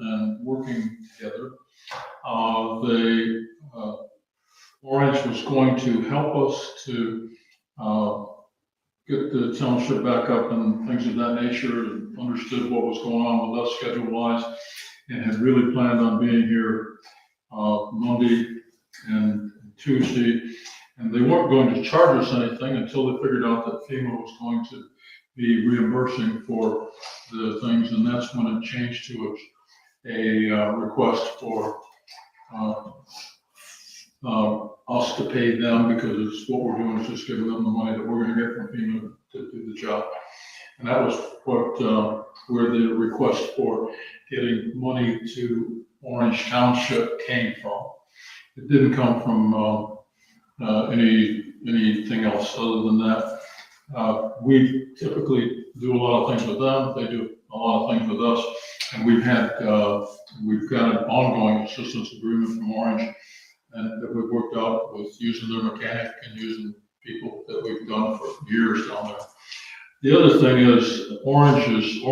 and working together. Orange was going to help us to get the township back up and things of that nature, and understood what was going on with us schedule-wise, and had really planned on being here Monday and Tuesday. And they weren't going to charge us anything until they figured out that FEMA was going to be reimbursing for the things, and that's when it changed to a request for us to pay them, because it's what we're doing is just giving them the money that we're going to get from FEMA to do the job. And that was what where the request for getting money to Orange Township came from. It didn't come from anything else other than that. We typically do a lot of things with them. They do a lot of things with us, and we've got an ongoing assistance agreement from Orange, and that we've worked out with using their mechanic and using people that we've done for years down there. The other thing is Orange is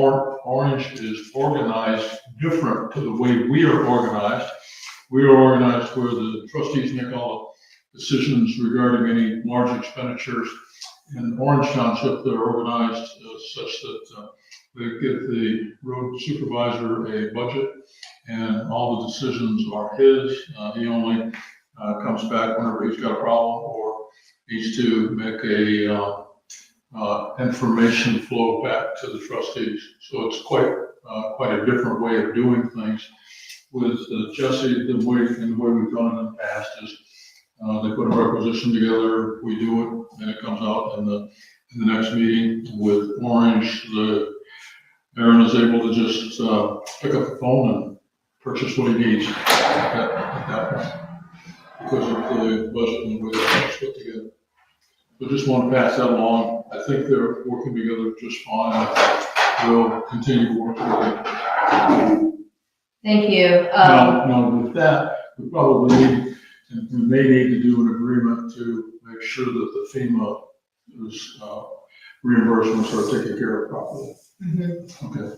organized different to the way we are organized. We are organized where the trustees make all the decisions regarding any large expenditures. In Orange Township, they're organized such that they give the road supervisor a budget, and all the decisions are his. He only comes back whenever he's got a problem or needs to make a information flow back to the trustees. So it's quite a different way of doing things. With Jesse, the way we've done it in the past is they put a requisition together, we do it, and it comes out in the next meeting. With Orange, Aaron is able to just pick up the phone and purchase what he needs at that point, because of the budget and the way it's put together. So just want to pass that along. I think they're working together just fine. We'll continue to work together. Thank you. Now, with that, we probably may need to do an agreement to make sure that the FEMA reimbursements are taken care of properly. Mm-hmm. Okay.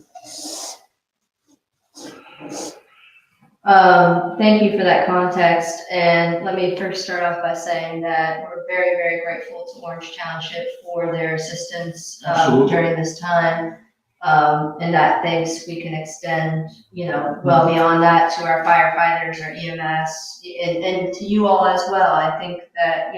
Thank you for that context, and let me first start off by saying that we're very, very grateful to Orange Township for their assistance during this time, and that thanks we can extend, well beyond that to our firefighters, our EMS, and to you all as well. I think that,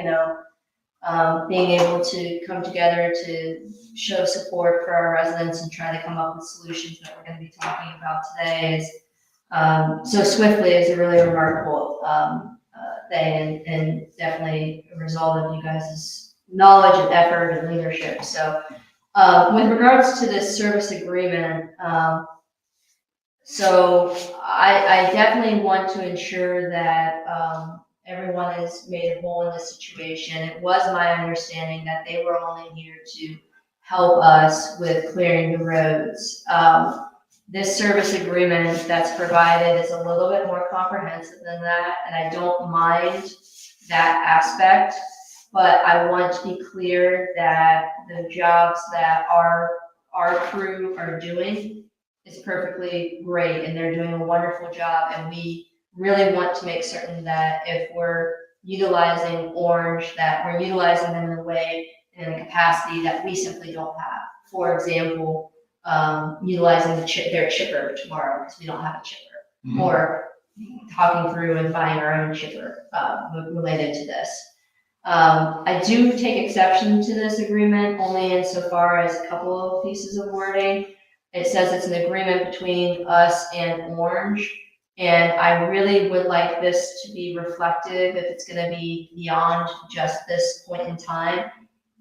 being able to come together to show support for our residents and try to come up with solutions that we're going to be talking about today is so swiftly is a really remarkable thing, and definitely a result of you guys' knowledge and effort and leadership. So with regards to this service agreement, so I definitely want to ensure that everyone is made whole in this situation. It was my understanding that they were only here to help us with clearing the roads. This service agreement that's provided is a little bit more comprehensive than that, and I don't mind that aspect, but I want to be clear that the jobs that our crew are doing is perfectly great, and they're doing a wonderful job, and we really want to make certain that if we're utilizing Orange, that we're utilizing them in a way and in a capacity that we simply don't have. For example, utilizing their chipper tomorrow because we don't have a chipper, or talking through and buying our own chipper related to this. I do take exception to this agreement only insofar as a couple of pieces of wording. It says it's an agreement between us and Orange, and I really would like this to be reflective, if it's going to be beyond just this point in time,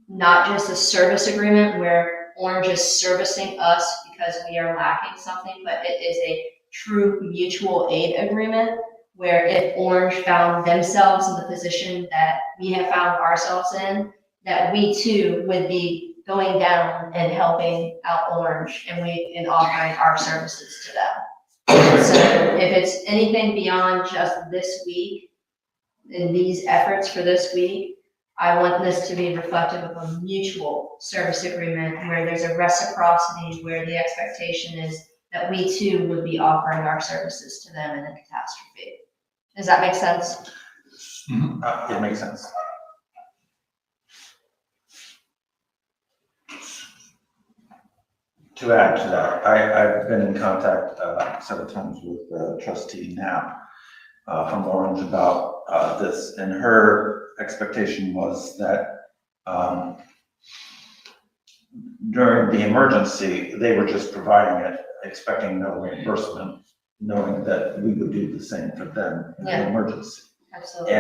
not just a service agreement where Orange is servicing us because we are lacking something, but it is a true mutual aid agreement where if Orange found themselves in the position that we have found ourselves in, that we too would be going down and helping out Orange and offering our services to them. So if it's anything beyond just this week and these efforts for this week, I want this to be reflective of a mutual service agreement where there's a reciprocity, where the expectation is that we too would be offering our services to them in a catastrophe. Does that make sense? It makes sense. To add to that, I've been in contact several times with trustee now from Orange about this, and her expectation was that during the emergency, they were just providing it, expecting no reimbursement, knowing that we would do the same for them in an emergency. Absolutely.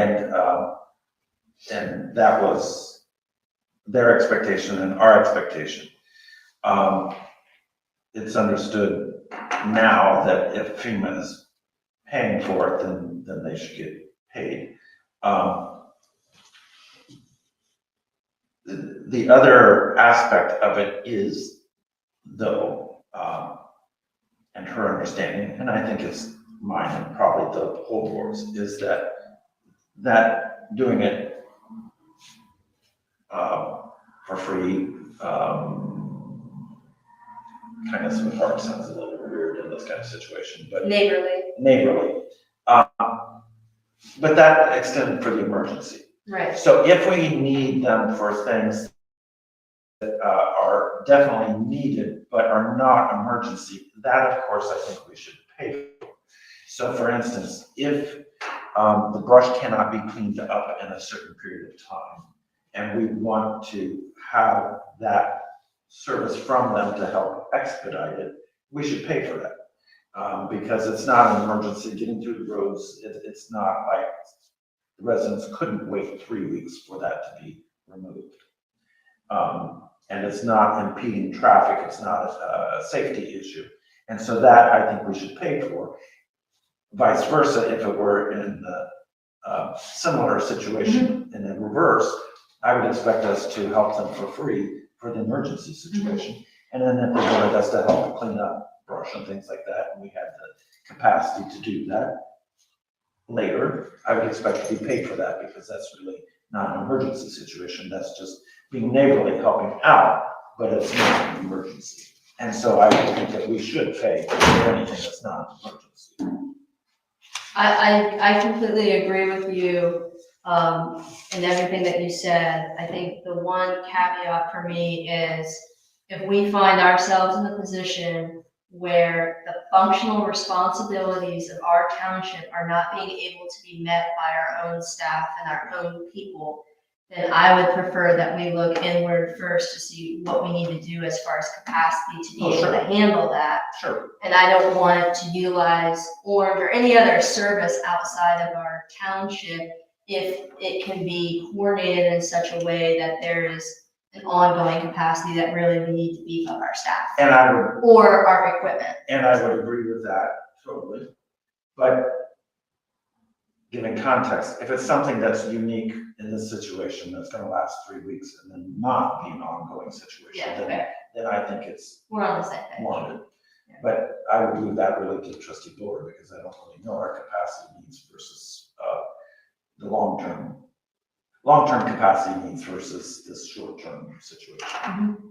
And that was their expectation and our expectation. It's understood now that if FEMA is paying for it, then they should get paid. The other aspect of it is, though, and her understanding, and I think it's mine and probably the whole board's, is that doing it for free, kind of sort of hard, sounds a little weird in this kind of situation, but neighborly. But that extended for the emergency. Right. So if we need them for things that are definitely needed but are not emergency, that of course I think we should pay for. So for instance, if the brush cannot be cleaned up in a certain period of time, and we want to have that service from them to help expedite it, we should pay for that. Because it's not an emergency getting through the roads. It's not like the residents couldn't wait 3 weeks for that to be removed. And it's not impeding traffic. It's not a safety issue. And so that I think we should pay for. Vice versa, if it were in a similar situation in the reverse, I would expect us to help them for free for the emergency situation. And then if they wanted us to help clean up brush and things like that, and we had the capacity to do that later, I would expect to be paid for that, because that's really not an emergency situation. That's just being neighborly, helping out, but it's not an emergency. And so I think that we should pay for anything that's not an emergency. I completely agree with you in everything that you said. I think the one caveat for me is if we find ourselves in a position where the functional responsibilities of our township are not being able to be met by our own staff and our own people, then I would prefer that we look inward first to see what we need to do as far as capacity to be able to handle that. Sure. And I don't want to utilize Orange or any other service outside of our township if it can be coordinated in such a way that there is an ongoing capacity that really we need to beef up our staff. And I would, or our equipment. and I would agree with that totally. But given context, if it's something that's unique in this situation that's gonna last 3 weeks and then not be an ongoing situation, then I think it's We're on the same page. warranted. But I would leave that really to the trustee board, because I don't really know our capacity needs versus the long-term capacity needs versus this short-term situation.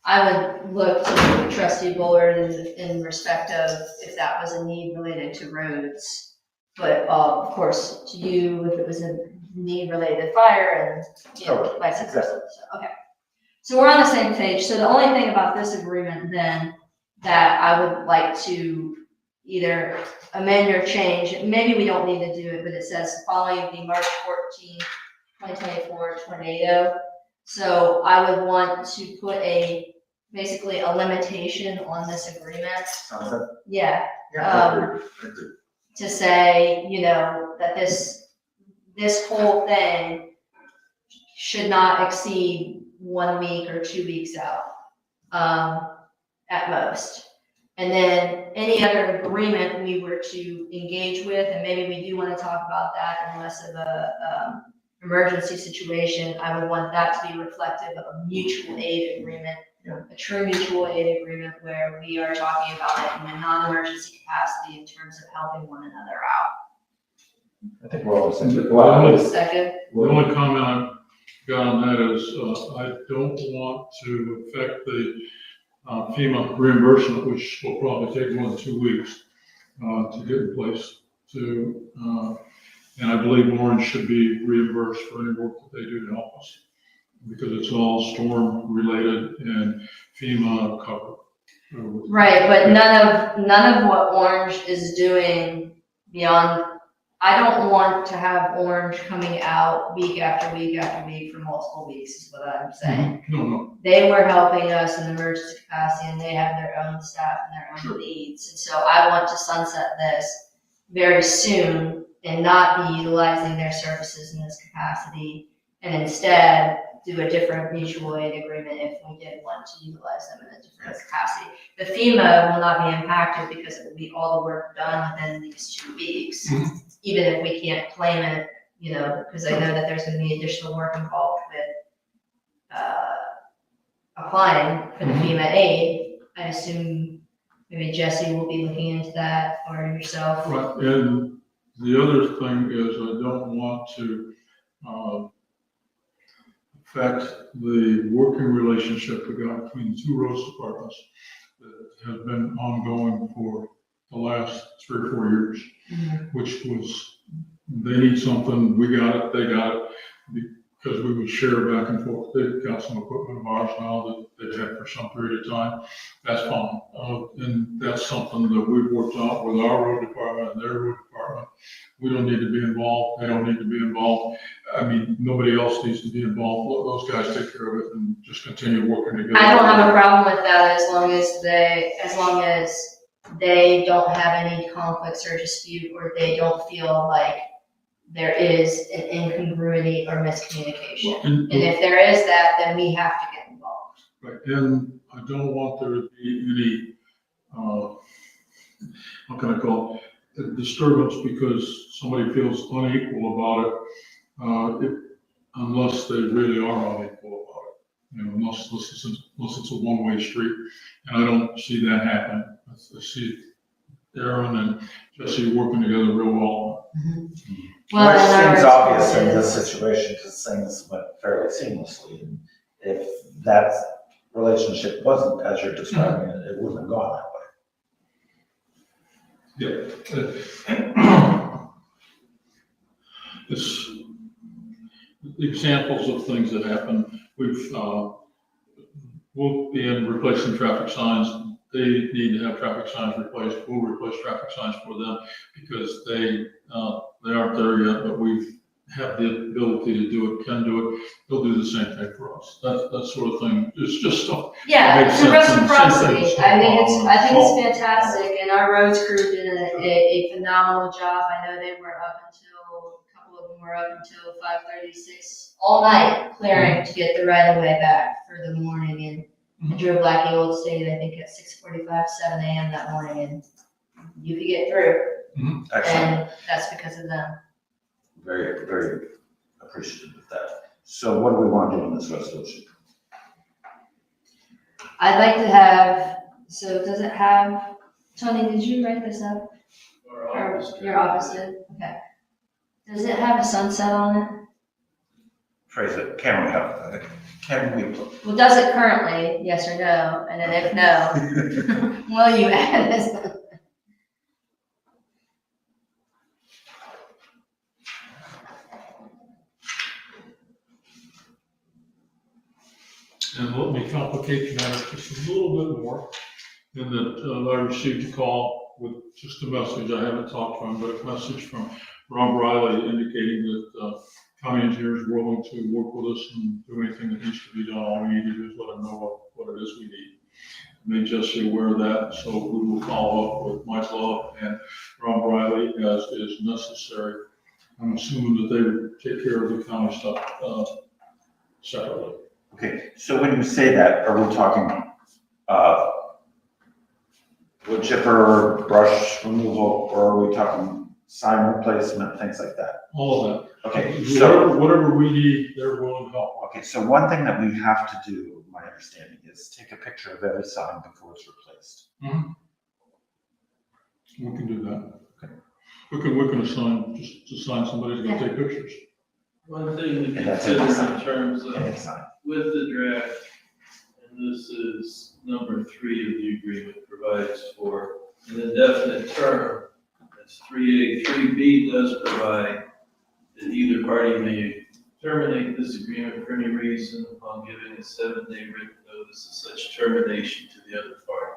I would look to the trustee board in respect of if that was a need related to roads. But of course, to you, if it was a need related to fire and vice versa. Okay. So we're on the same page. So the only thing about this agreement then that I would like to either amend or change, maybe we don't need to do it, but it says following the March 14, 2024 tornado. So I would want to put basically a limitation on this agreement. Yeah. To say, that this whole thing should not exceed 1 week or 2 weeks out, at most. And then any other agreement we were to engage with, and maybe we do want to talk about that unless of a emergency situation, I would want that to be reflective of a mutual aid agreement, a true mutual aid agreement where we are talking about it in a non-emergency capacity in terms of helping one another out. I think we're all saying. Second. The only comment I've got on that is, I don't want to affect the FEMA reimbursement, which will probably take more than 2 weeks, to get in place and I believe Orange should be reimbursed for any work that they do to help us, because it's all storm related and FEMA covered. Right, but none of what Orange is doing beyond, I don't want to have Orange coming out week after week after week for multiple weeks, is what I'm saying. No. They were helping us in emergency capacity, and they have their own staff and their own needs. And so I want to sunset this very soon and not be utilizing their services in this capacity, and instead do a different mutual aid agreement if we did want to utilize them in a different capacity. The FEMA will not be impacted because it will be all the work done within these 2 weeks, even if we can't claim it, because I know that there's going to be additional work involved with applying for the FEMA aid. I assume maybe Jesse will be looking into that, or yourself. Right, and the other thing is I don't want to affect the working relationship we got between the 2 roads departments that has been ongoing for the last 3 or 4 years, which was, they need something, we got it, they got it, because we would share back and forth. They've got some equipment of ours now that they've had for some period of time. That's fine. And that's something that we've worked out with our road department and their road department. We don't need to be involved. They don't need to be involved. I mean, nobody else needs to be involved. Let those guys take care of it and just continue working together. I don't have a problem with that as long as they don't have any conflicts or dispute, or they don't feel like there is an incongruity or miscommunication. And if there is that, then we have to get involved. Right, and I don't want there to be any, how can I call it, disturbance because somebody feels unequal about it, unless they really are unequal about it. Unless it's a one-way street, and I don't see that happen. I see Aaron and Jesse working together real well. Well, which seems obvious in this situation because things went fairly seamlessly. And if that relationship wasn't as you're describing it, it wouldn't have gone that way. Yeah. It's examples of things that happen. We'll be in replacing traffic signs. They need to have traffic signs replaced. We'll replace traffic signs for them because they aren't there yet, but we have the ability to do it, can do it. They'll do the same thing for us. That sort of thing. It's just stuff. Yeah, it's a reciprocity. I think it's Well, fantastic, and our roads crew did a phenomenal job. I know they were up until, a couple of them were up until 5:36 all night clearing to get the right of way back for the morning, and I drove Black Eagle State, I think at 6:45, 7 a.m. that morning, and you could get through. Excellent. And that's because of them. Very, very appreciative of that. So what do we want to do in this resolution? I'd like to have, so does it have, Tony, did you write this up? Or your office did? Okay. Does it have a sunset on it? Phrase it, can we Well, does it currently, yes or no? And then if no, will you add this? And let me complicate the matter just a little bit more, in that I received a call with just a message. I haven't talked to him, but a message from Rob Riley indicating that county engineer is willing to work with us and do anything that needs to be done. All we need to do is let them know what it is we need. Made Jesse aware of that, so we will follow up with Mike Love and Rob Riley as is necessary. I'm assuming that they would take care of the county stuff separately. Okay, so when you say that, are we talking wood chipper, brush removal, or are we talking sign replacement, things like that? All of that. Okay, so whatever we need, they're willing to help. okay, so one thing that we have to do, my understanding, is take a picture of every sign before it's replaced. We can do that. Okay. We can assign somebody to go take pictures. One thing to And that's consider it. in terms of, Any sign. with the draft, and this is number 3 of the agreement, provides for an indefinite term. That's 3A. 3B does provide that either party may terminate this agreement for any reason upon giving a 7-day written notice of such termination to the other party.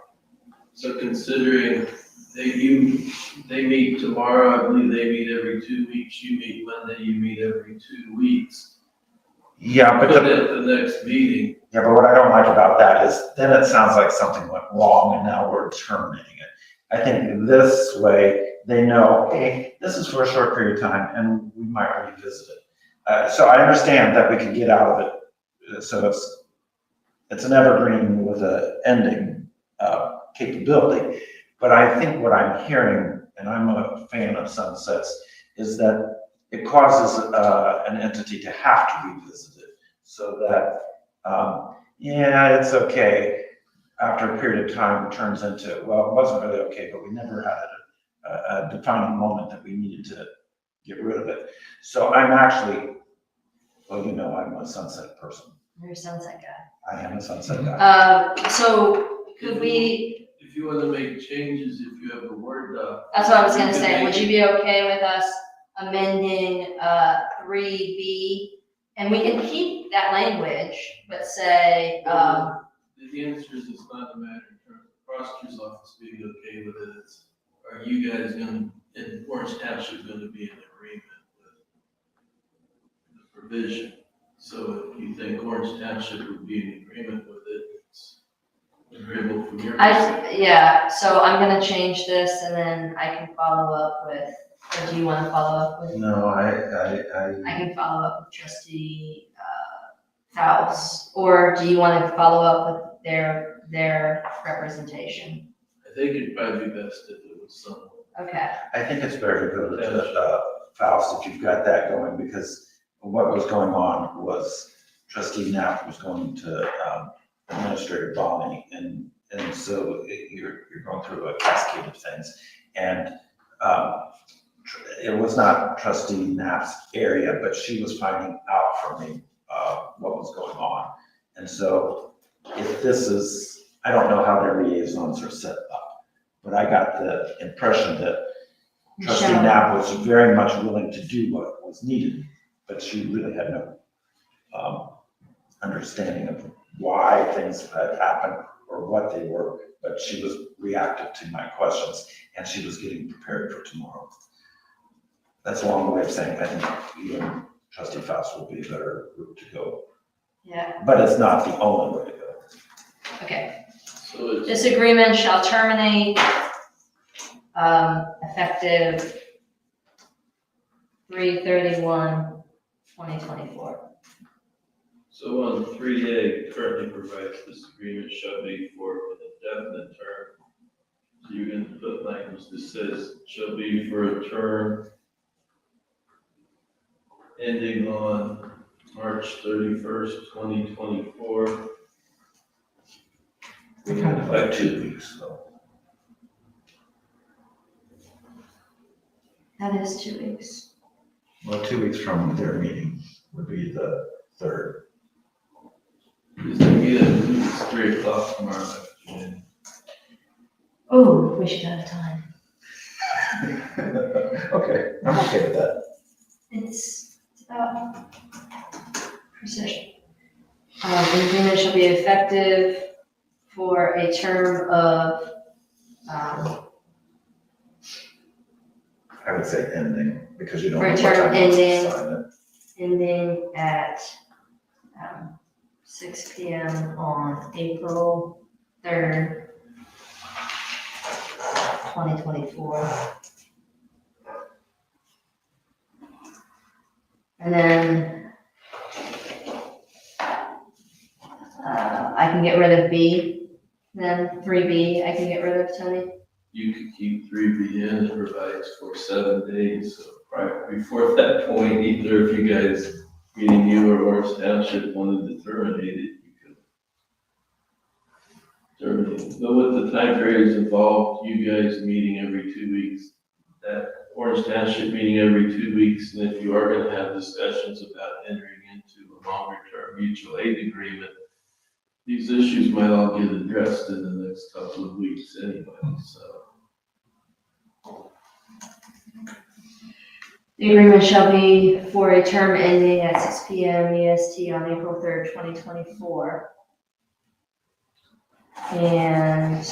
So considering they meet tomorrow, I believe they meet every 2 weeks, you meet Monday, you meet every 2 weeks. Yeah, but Put it at the next meeting. yeah, but what I don't like about that is then it sounds like something went wrong and now we're terminating it. I think this way they know, hey, this is for a short period of time and we might revisit it. So I understand that we can get out of it. So it's an evergreen with an ending capability. But I think what I'm hearing, and I'm a fan of sunsets, is that it causes an entity to have to revisit it so that, yeah, it's okay. After a period of time, it turns into, well, it wasn't really okay, but we never had a defining moment that we needed to get rid of it. So I'm actually, well, you know, I'm a sunset person. You're a sunset guy. I am a sunset guy. So could we, If you want to make changes, if you have a Word doc. that's what I was gonna say, would you be okay with us amending, 3B? And we can keep that language, but say, The answer is it's not a matter in terms of the prosecutor's office being okay with it. It's, are you guys going to, in Orange Township, going to be in agreement with the provision? So if you think Orange Township would be in agreement with it, it's agreeable from your perspective. yeah, so I'm gonna change this and then I can follow up with, or do you wanna follow up with? No, I can follow up with trustee, Faust, or do you wanna follow up with their representation? I think it'd probably be best if it was someone. Okay, I think it's better to go to Faust if you've got that going, because what was going on was trustee Knapp was going to Administrator Bonnie, and so you're going through a cascade of things. And it was not trustee Knapp's area, but she was finding out from me what was going on. And so if this is, I don't know how their liaisons are set up, but I got the impression that trustee Michelle. Knapp was very much willing to do what was needed, but she really had no understanding of why things had happened or what they were, but she was reactive to my questions and she was getting prepared for tomorrow. That's a long way of saying I think even trustee Faust will be a better route to go, yeah, but it's not the only way to go. okay. So it's, This agreement shall terminate, effective 3/31/2024. so on 3A, currently provides this agreement shall be for an indefinite term. So you can put language that says shall be for a term ending on March 31st, 2024. We kind of like 2 weeks though. That is 2 weeks. Well, 2 weeks from their meeting would be the 3rd. Is the meeting at 3 o'clock tomorrow afternoon? Oh, we should have time. Okay, I'm okay with that. It's about precision. The agreement shall be effective for a term of, I would say ending, because you don't. For a know what term time it's ending. assigned. ending at 6 PM on April 3rd, 2024. And then I can get rid of B, then 3B I can get rid of, Tony. You could keep 3B in, it provides for 7 days, so right before that point, either if you guys, meaning you or Orange Township wanted to terminate it, you could terminate it. But with the time periods involved, you guys meeting every 2 weeks, that Orange Township meeting every 2 weeks, and if you are gonna have discussions about entering into a longer term mutual aid agreement, these issues might all get addressed in the next couple of weeks anyway, so. The agreement shall be for a term ending at 6 p.m. EST on April 3rd, 2024. And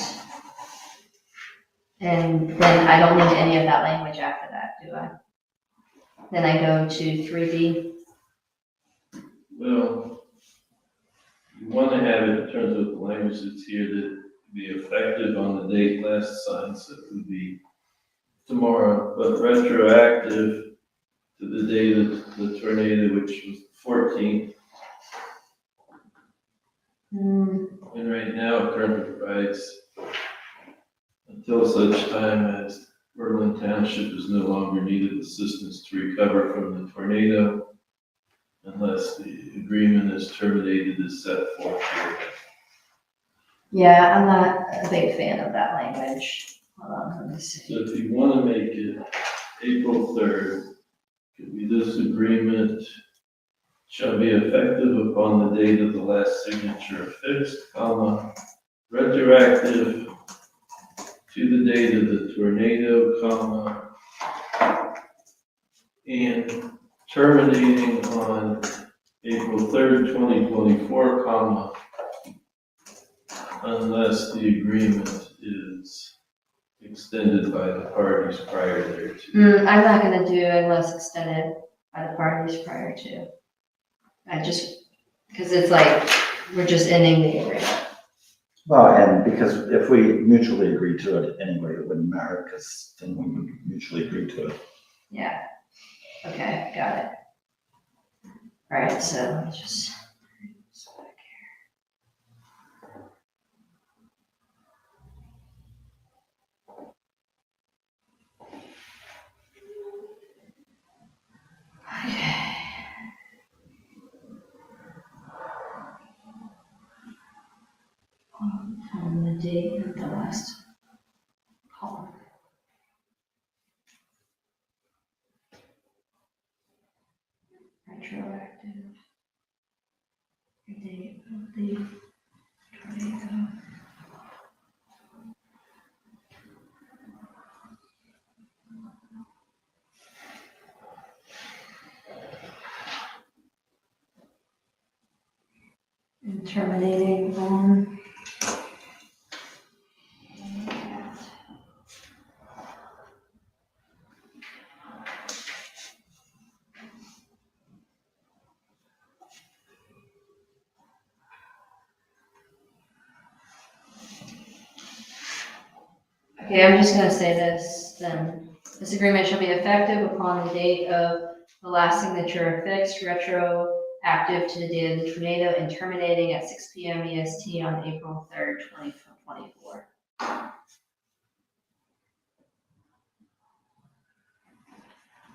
then I don't need any of that language after that, do I? Then I go to 3B. Well, you want to have it in terms of the language that's here that be effective on the date last assigned, so it would be tomorrow, but retroactive to the date of the tornado, which was the 14th. And right now, it currently provides until such time as Berlin Township is no longer needed assistance to recover from the tornado unless the agreement is terminated as set forth here. Yeah, I'm not a big fan of that language. Hold on, let me see. So if you want to make it April 3rd, could be this agreement shall be effective upon the date of the last signature affixed, comma, retroactive to the date of the tornado, comma, and terminating on April 3rd, 2024, comma, unless the agreement is extended by the parties prior thereto. I'm not gonna do unless extended by the parties prior to. Because it's like, we're just ending the agreement. Well, and because if we mutually agree to it anyway, it wouldn't matter, because then we would mutually agree to it. Yeah. Okay, got it. All right, so let me just. Okay. On the date of the last column. Retroactive. The date of the tornado. And terminating on. Okay, I'm just gonna say this then. This agreement shall be effective upon the date of the last signature affixed, retroactive to the date of the tornado, and terminating at 6 p.m. EST on April 3rd, 2024.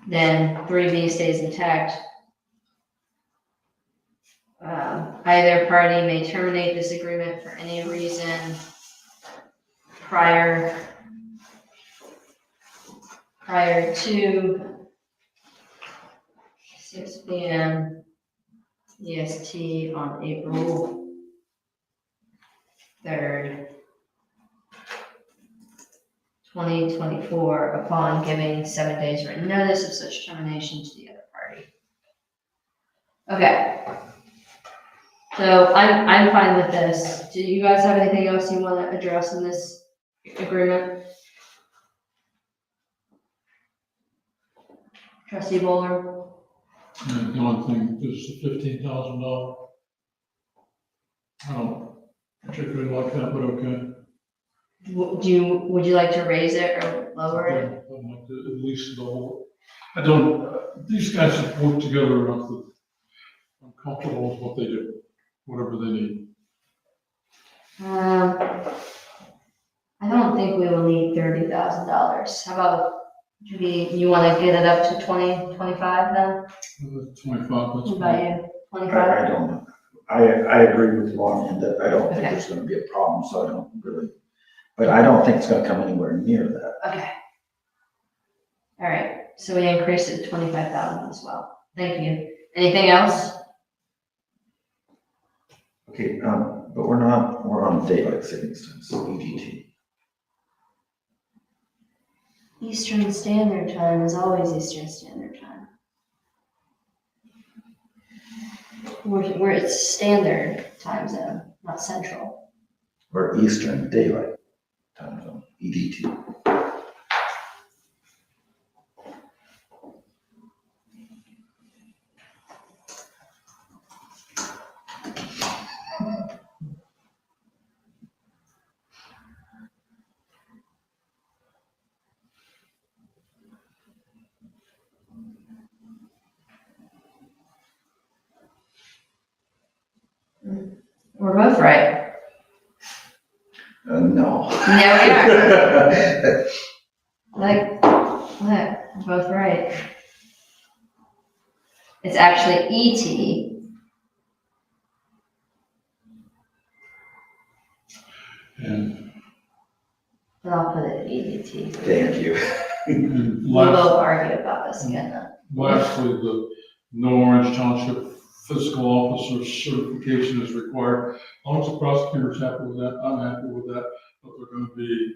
Then 3B stays intact. Either party may terminate this agreement for any reason prior to 6 p.m. EST on April 3rd, 2024, upon giving 7 days written notice of such termination to the other party. Okay. So I'm fine with this. Do you guys have anything else you want to address in this agreement? Trustee Bowler? And the only thing is the $15,000. I don't particularly like that, but okay. Would you like to raise it or lower it? I'd like to at least double it. I don't, these guys have worked together enough that I'm comfortable with what they do, whatever they need. I don't think we will need $30,000. How about, you want to get it up to 25 then? 25, What that's about fine. you? 25? I don't, I agree with Ron in that I don't think Okay. there's gonna be a problem, so I don't really, but I don't think it's gonna come anywhere near that. Okay. All right, so we increased it to 25,000 as well. Thank you. Anything else? Okay, But we're on daylight savings time, so EDT. Eastern Standard Time is always Eastern Standard Time. We're it's standard time zone, not central. Or Eastern Daylight Time Zone, EDT. We're both right. No. No, we are. Look, we're both right. It's actually ET. And But I'll put it EDT. Thank you. We'll both argue about this again then. lastly, the no Orange Township fiscal officer certification is required. As long as the prosecutor's happy with that, I'm happy with that, but they're gonna be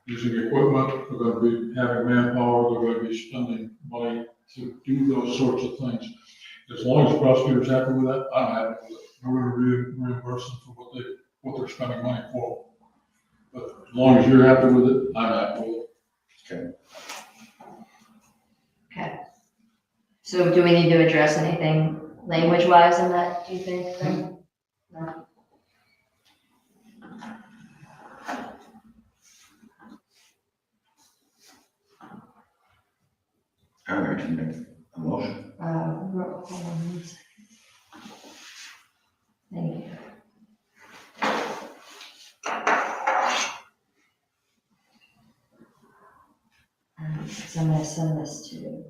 using equipment, they're gonna be having manpower, they're gonna be spending money to do those sorts of things. As long as the prosecutor's happy with that, I'm happy with it. We're gonna reimburse them for what they're spending money for. But as long as you're happy with it, I'm happy with it. Okay. So do we need to address anything language-wise in that, do you think? No? I'm going to make a motion. Hold on one second. Thank you. So I'm gonna send this to you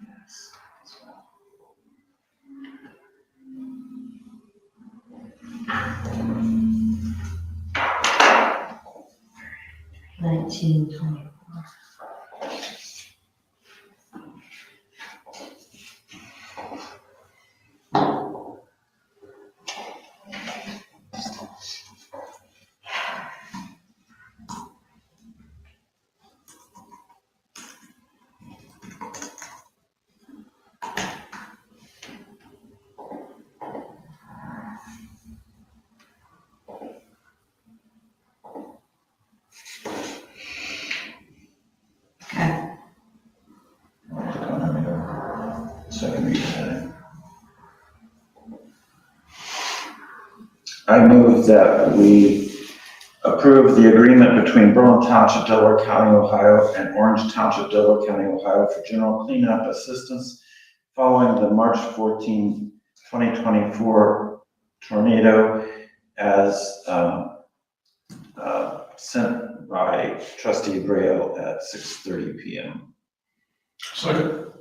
guys as well. $19.24. Okay. Second reading. I move that we approve the agreement between Berlin Township, Delaware County, Ohio, and Orange Township, Delaware County, Ohio for general cleanup assistance following the March 14, 2024 tornado as sent by trustee Braille at 6:30 p.m. Second,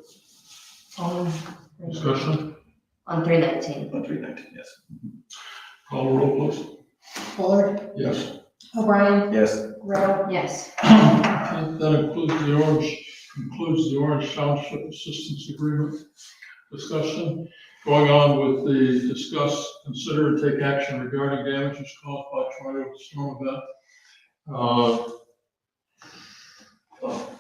discussion, On 319. On 319, yes. call the roll, please. Fuller, Yes. O'Brien, Yes. Rowe, Yes. That concludes the Orange Township Assistance Agreement discussion. Going on with the discuss, consider, and take action regarding damages caused by tornado storm event.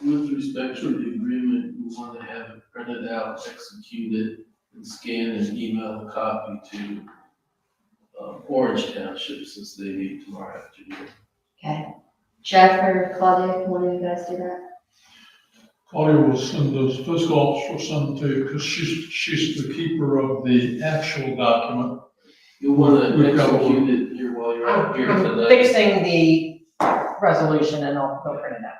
With respect to the agreement, we want to have it printed out, executed, and scanned and email a copy to Orange Township since they meet tomorrow afternoon. Okay. Jeff or Claudia, can one of you guys do that? Claudia will send those, fiscal officer will send them to you, because she's the keeper of the actual document. You'll want to We've got execute it here while you're out here I'm tonight. fixing the resolution and I'll go print it out.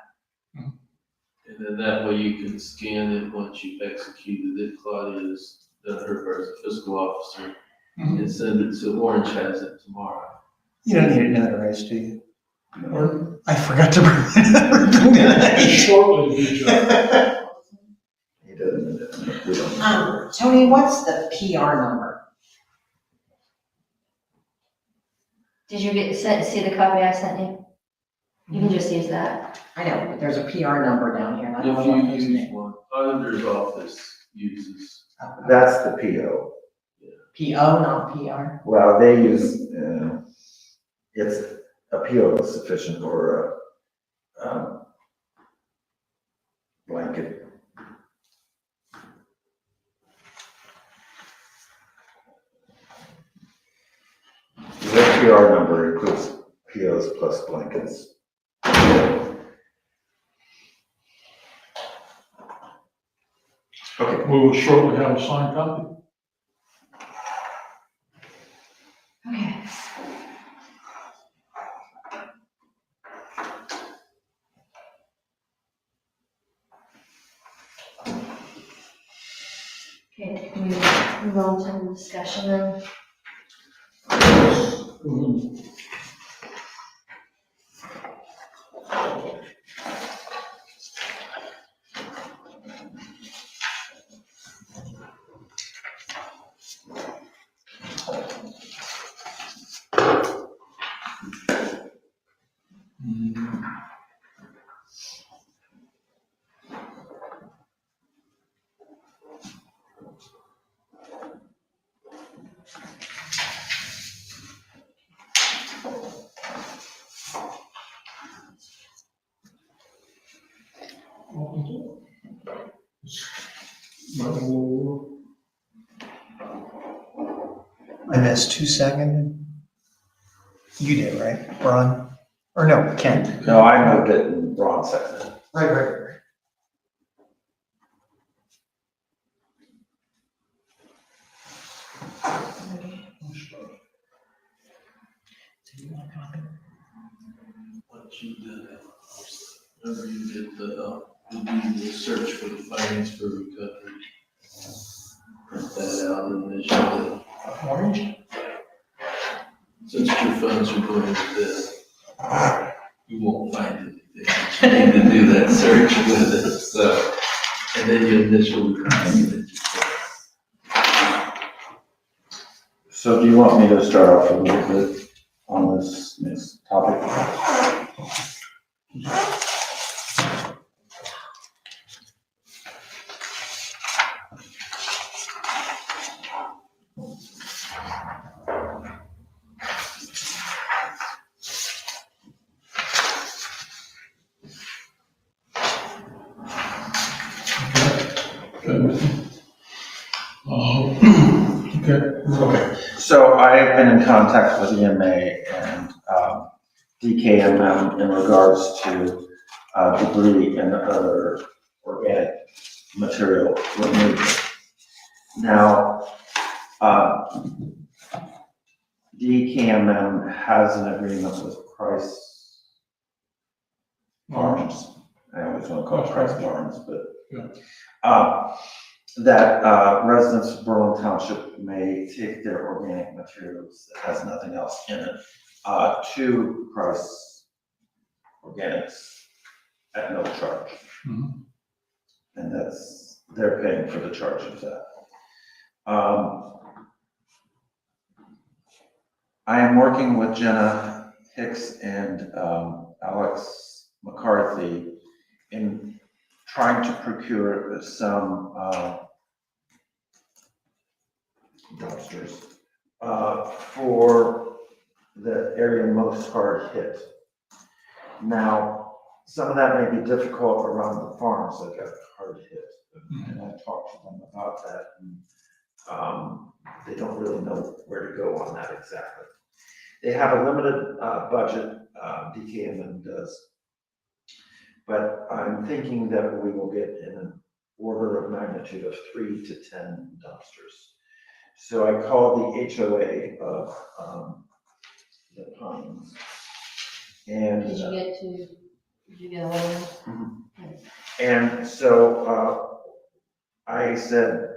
And then that way you can scan it once you've executed it. Claudia's done her part as a fiscal officer. And send it to Orange has it tomorrow. You don't need it notarized, do you? Or I forgot to bring everything tonight. shortly, to be Jeff. He doesn't, we don't. Tony, what's the PR number? Did you see the copy I sent you? You can just use that. I know, but there's a PR number down here. and I don't If know what you it's use named. one, auditor's office uses. That's the PO. PO, not PR. Well, they use, its appeal is sufficient or blanket. The FTR number includes POs plus blankets. Okay, We will shortly have a signed copy. Okay. Okay, can we move on to the discussion then? I missed 2 seconds. You did, right, Ron? Or no, Ken? no, I moved it and Ron seconded it. Right. Once you did it, remember you did the search for the finance for recovery. Print that out and then show it. Orange? Since your funds are going to this, you won't find anything. You need to do that search with it, so, and then you initial the document. So do you want me to start off a little bit on this topic? Okay. So I have been in contact with EMA and DKMM in regards to debris and other organic material removal. Now, DKMM has an agreement with Price Farms. I always want to call it Price Farms, but Yeah. that residents of Berlin Township may take their organic materials that has nothing else in it to Price Organics at no charge. Mhm. And they're paying for the charge of that. I am working with Jenna Hicks and Alex McCarthy in trying to procure some dumpsters for the area most hard hit. Now, some of that may be difficult around the farms that got hard hit, and I talked to them about that, and they don't really know where to go on that exactly. They have a limited budget, DKMM does, but I'm thinking that we will get in an order of magnitude of 3 to 10 dumpsters. So I called the HOA of the Pines. And Did you get a hold and so I said,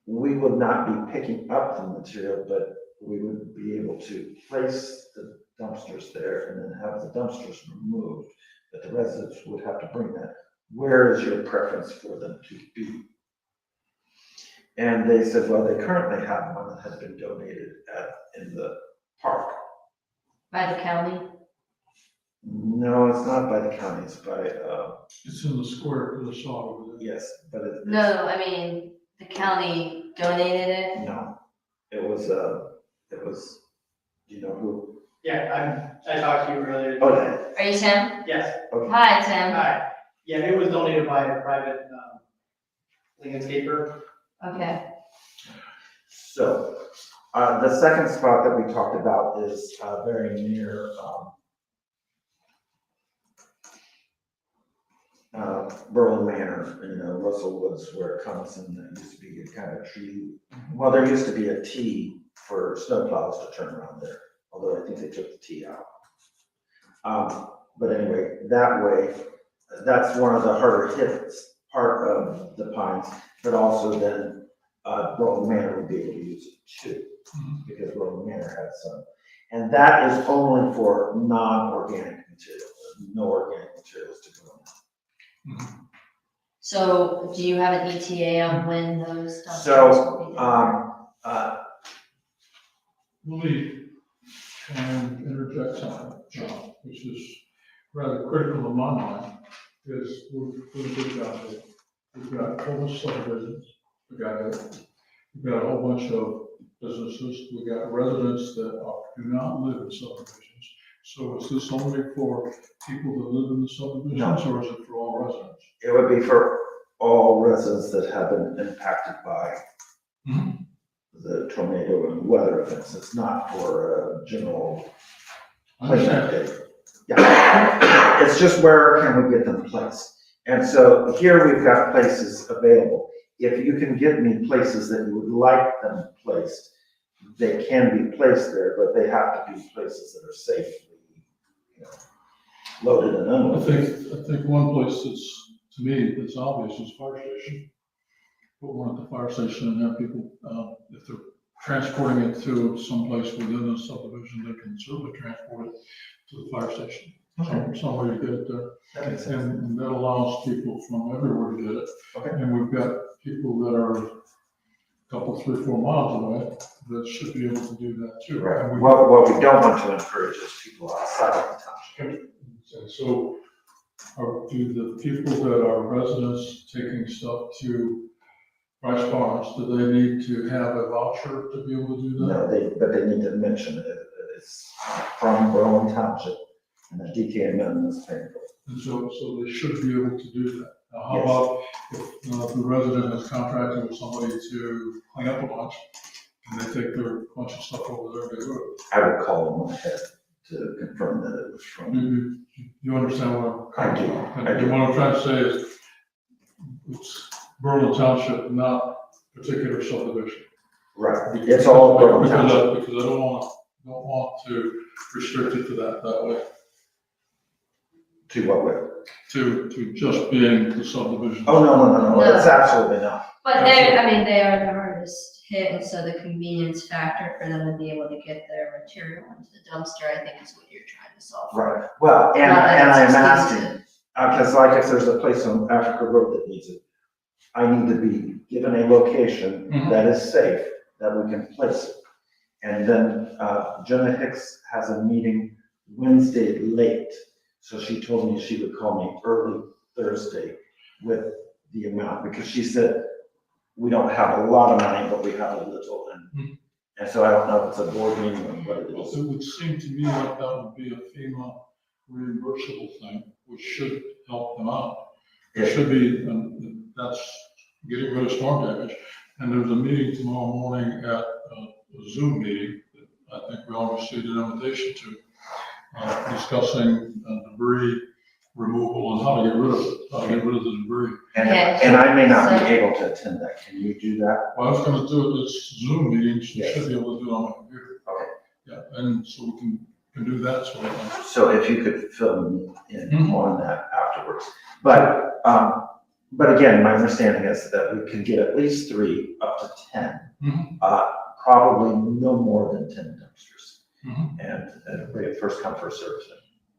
we would not be picking up the material, but we would be able to place the dumpsters there and then have the dumpsters removed, but the residents would have to bring that. Where is your preference for them to be? And they said, well, they currently have one that has been donated in the park. by the county? No, it's not by the county, it's by, It's in the square to the side over there. yes, but it's. No, I mean, the county donated it. No, it was Do you know who? Yeah, I talked to you earlier. Okay. Are you Tim? Yes, Hi, Tim. hi. Yeah, it was donated by a private landscaper. Okay. So, the second spot that we talked about is, very near, Berlin Manor, Russell Woods, where it comes, and there used to be a kind of tree. Well, there used to be a T for snowplows to turn around there, although I think they took the T out. But anyway, that way, that's one of the harder hit part of the Pines, but also then, Berlin Manor would be able to use it too, because Berlin Manor has some. And that is only for non-organic materials, no organic materials to go in. So do you have an ETA on when those dumpsters So, will be delivered? Really, can interject something, which is rather critical in my mind, is we've done a good job here. We've got a whole bunch of subdivisions, we've got a whole bunch of businesses, we've got residents that do not live in subdivisions. So is this only for people that live in the subdivisions, or is it for all residents? It would be for all residents that have been impacted by the tornado and weather events. It's not for a general cleanup day. Yeah, it's just where can we get them placed? And so here we've got places available. If you can get me places that you would like them placed, they can be placed there, but they have to be places that are safely, loaded and unloaded. I think one place that's, to me, that's obvious is fire station. Put one at the fire station and have people, if they're transporting it to someplace within the subdivision, they can certainly transport it to the fire station. Some way to get it there. That makes sense. And that allows people from everywhere to get it. Okay. And we've got people that are a couple, 3, 4 miles away that should be able to do that too. Right. And we- What we don't want to encourage is people outside of the township. And so, do the people that are residents taking stuff to Rice Farms, do they need to have a voucher to be able to do that? No, but they need to mention it. It's from Berlin Township, and the DKMN is paying for it. And so they should be able to do that. Now, how Yes. about if the resident has contracted with somebody to clean up a bunch, and they take their bunch of stuff over there, they do it? I would call them ahead to confirm that it was from. You understand what I'm? I do, And I do. and what I'm trying to say is, it's Berlin Township, not particular subdivision. Right, it's all Berlin Township. Because I don't want to restrict it to that way, To what way? to just being the subdivision. Oh, no, No. it's absolutely not. But they are the hardest hit, and so the convenience factor for them to be able to get their material into the dumpster, I think is what you're trying to solve for. Right, well, and Not that I'm it's asking, exclusive. because like if there's a place on Africa Road that needs it, I need to be given a location Mhm. that is safe, that we can place it. And then, Jenna Hicks has a meeting Wednesday late, so she told me she would call me early Thursday with the amount, because she said, we don't have a lot of money, but we have a little, and so I don't know if it's a board meeting or what it is. It would seem to me like that would be a FEMA reimbursable thing, which should help them out. It should be, that's getting rid of storm damage. And there's a meeting tomorrow morning at a Zoom meeting that I think we all received an invitation to, discussing debris removal and how to get rid of it, how to get rid of the debris. Yeah. And I may not be So- able to attend that, can you do that? Well, I was gonna do it as Zoom meetings, you Yes. should be able to do it on my computer. Okay. Yeah, and so we can do that sort of thing. So if you could fill me in Mhm. on that afterwards. But again, my understanding is that we can get at least 3 up to 10. Mhm. Probably no more than 10 dumpsters. Mhm. And it'll be a first come, first served thing.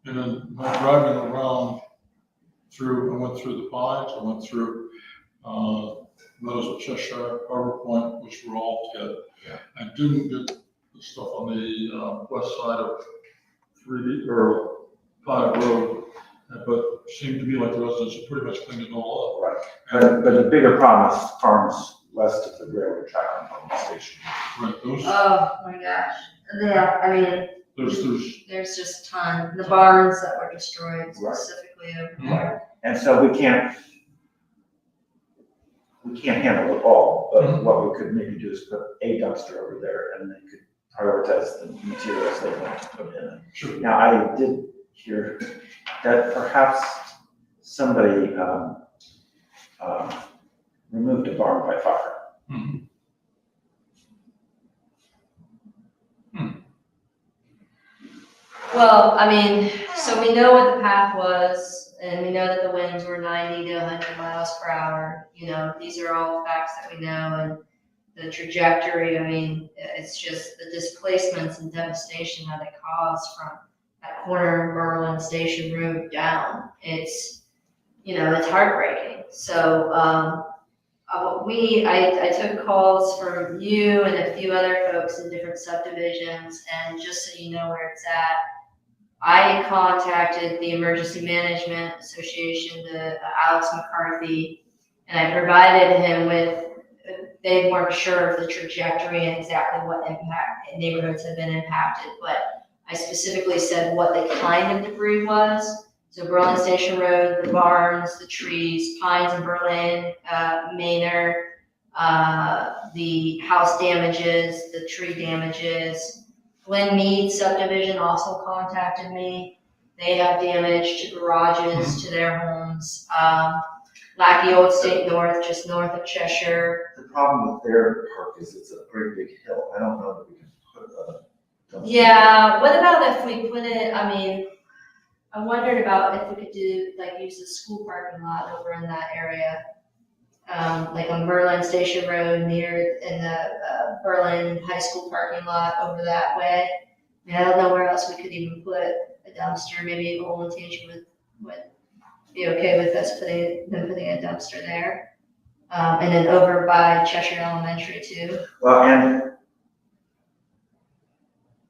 And then when driving around I went through the Pines, I went through, Meadows of Cheshire, Harbor Point, which were all together. Yeah. I didn't get the stuff on the, west side of 5 Road, but it seemed to me like the residents had pretty much cleaned it all Right. up. But the bigger problem is farms west of the railroad track on the station. Right, those, Oh, my gosh, Yeah, I mean, there's just a ton, the barns that were destroyed specifically over there. And so we can't handle it all, but what we could maybe do is put a dumpster over there and they could prioritize the materials they want to put in it. Sure. Now, I did hear that perhaps somebody, removed a barn by fire. Mhm. Well, I mean, so we know what the path was, and we know that the winds were 90 to 100 miles per hour. You know, these are all facts that we know, and the trajectory, I mean, it's just the displacements and devastation that it caused from that corner of Berlin Station Road down. It's, you know, it's heartbreaking. So, I took calls from you and a few other folks in different subdivisions, and just so you know where it's at, I contacted the Emergency Management Association, Alex McCarthy, and I provided him with, they weren't sure of the trajectory and exactly what impact neighborhoods had been impacted, but I specifically said what the kind of debris was. So Berlin Station Road, the barns, the trees, Pines and Berlin, Manor, the house damages, the tree damages. Glen Mead subdivision also contacted me. They have damage to garages, to their homes. Lackey Old State North, just north of Cheshire. The problem with their park is it's a pretty big hill. I don't know that we can put a dumpster. Yeah, what about if we put it, I mean, I wondered about if we could do, like, use the school parking lot over in that area. Like on Berlin Station Road in the Berlin High School parking lot over that way. I mean, I don't know where else we could even put a dumpster. Maybe Orientation would be okay with us putting a dumpster there. And then over by Cheshire Elementary too, Well, and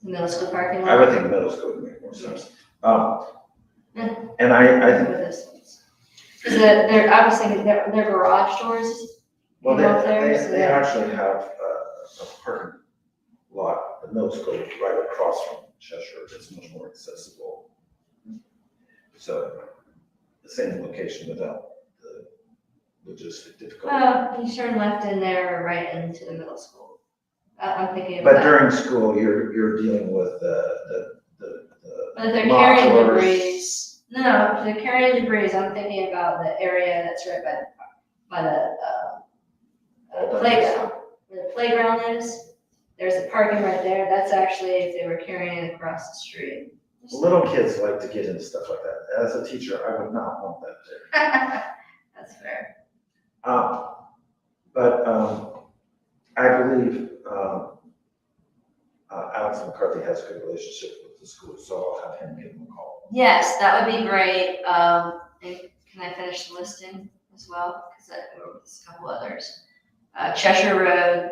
the middle school parking lot. I would think middle school would make more sense. Yeah. And I think, With this ones. Cause I was thinking their garage doors. well, you know, up there, so they that- actually have a parking lot, the middle school right across from Cheshire. It's much more accessible. So the same location without the logistic difficulty. Well, you turn left in there or right into the middle school. I'm thinking of But that. during school, you're dealing with the But they're carrying modulars. debris. No, if they're carrying debris. I'm thinking about the area that's right by the playground. Where the playground is, there's a parking right there. That's actually if they were carrying it across the street. Little kids like to get into stuff like that. As a teacher, I would not want that there. That's fair. But I believe Alex McCarthy has a good relationship with the school, so I'll have him give him a call. Yes, that would be great. And can I finish the listing as well? Because there's a couple others. Cheshire Road,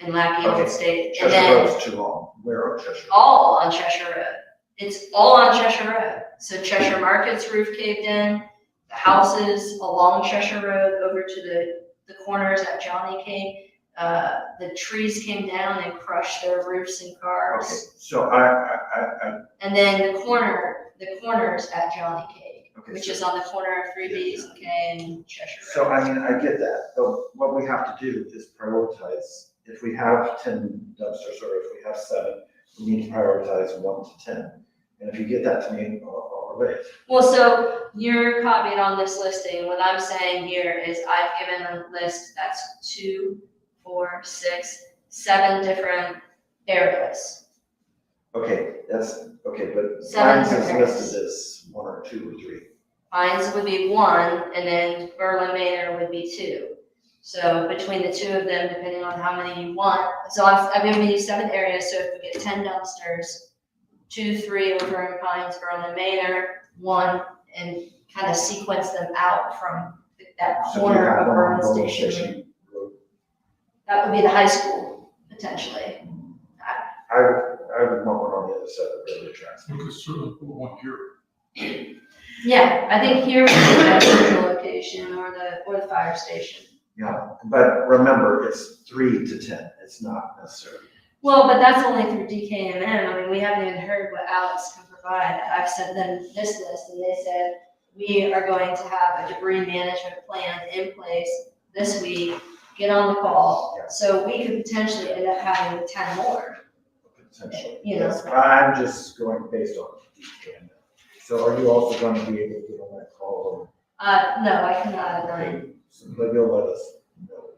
in Lackey Old Okay, State. Cheshire And then Road's too long. Where on Cheshire? all on Cheshire Road. It's all on Cheshire Road. So Cheshire Market's roof caved in, the houses along Cheshire Road over to the corners at Johnny Cave. The trees came down and crushed their roofs and Okay, cars. so I And then the corners at Johnny Cave, okay, which so- is on the corner of 3Bs and K and Cheshire Road. So, I mean, I get that, but what we have to do is prioritize. If we have 10 dumpsters, or if we have 7, we need to prioritize 1 to 10. And if you get that to me, I'll relate. Well, so you're copied on this listing. What I'm saying here is I've given a list that's 2, 4, 6, 7 different areas. Okay, that's, okay, but Seven mine is areas. listed as 1 or 2 or 3. Pines would be 1, and then Berlin Manor would be 2. So between the two of them, depending on how many you want, so I've given you 7 areas, so if we get 10 dumpsters, 2, 3 over in Pines, Berlin Manor, 1, and kind of sequence them out from that So you corner have of one on Berlin Berlin Station. Road. That would be the high school, potentially. I would want one on the other side of the railroad tracks. We could certainly put one here. Yeah, I think here would be the best central location, or the fire station. Yeah, but remember, it's 3 to 10, it's not necessarily. Well, but that's only through DKMM. I mean, we haven't even heard what Alex can provide. I've sent them this list and they said, we are going to have a debris management plan in place this week, get on the call. So we could potentially end up having 10 more, Potentially. you know. Yes, I'm just going based on DKN. So are you also going to be able to get on that call? No, I cannot at night. So maybe you'll let us know.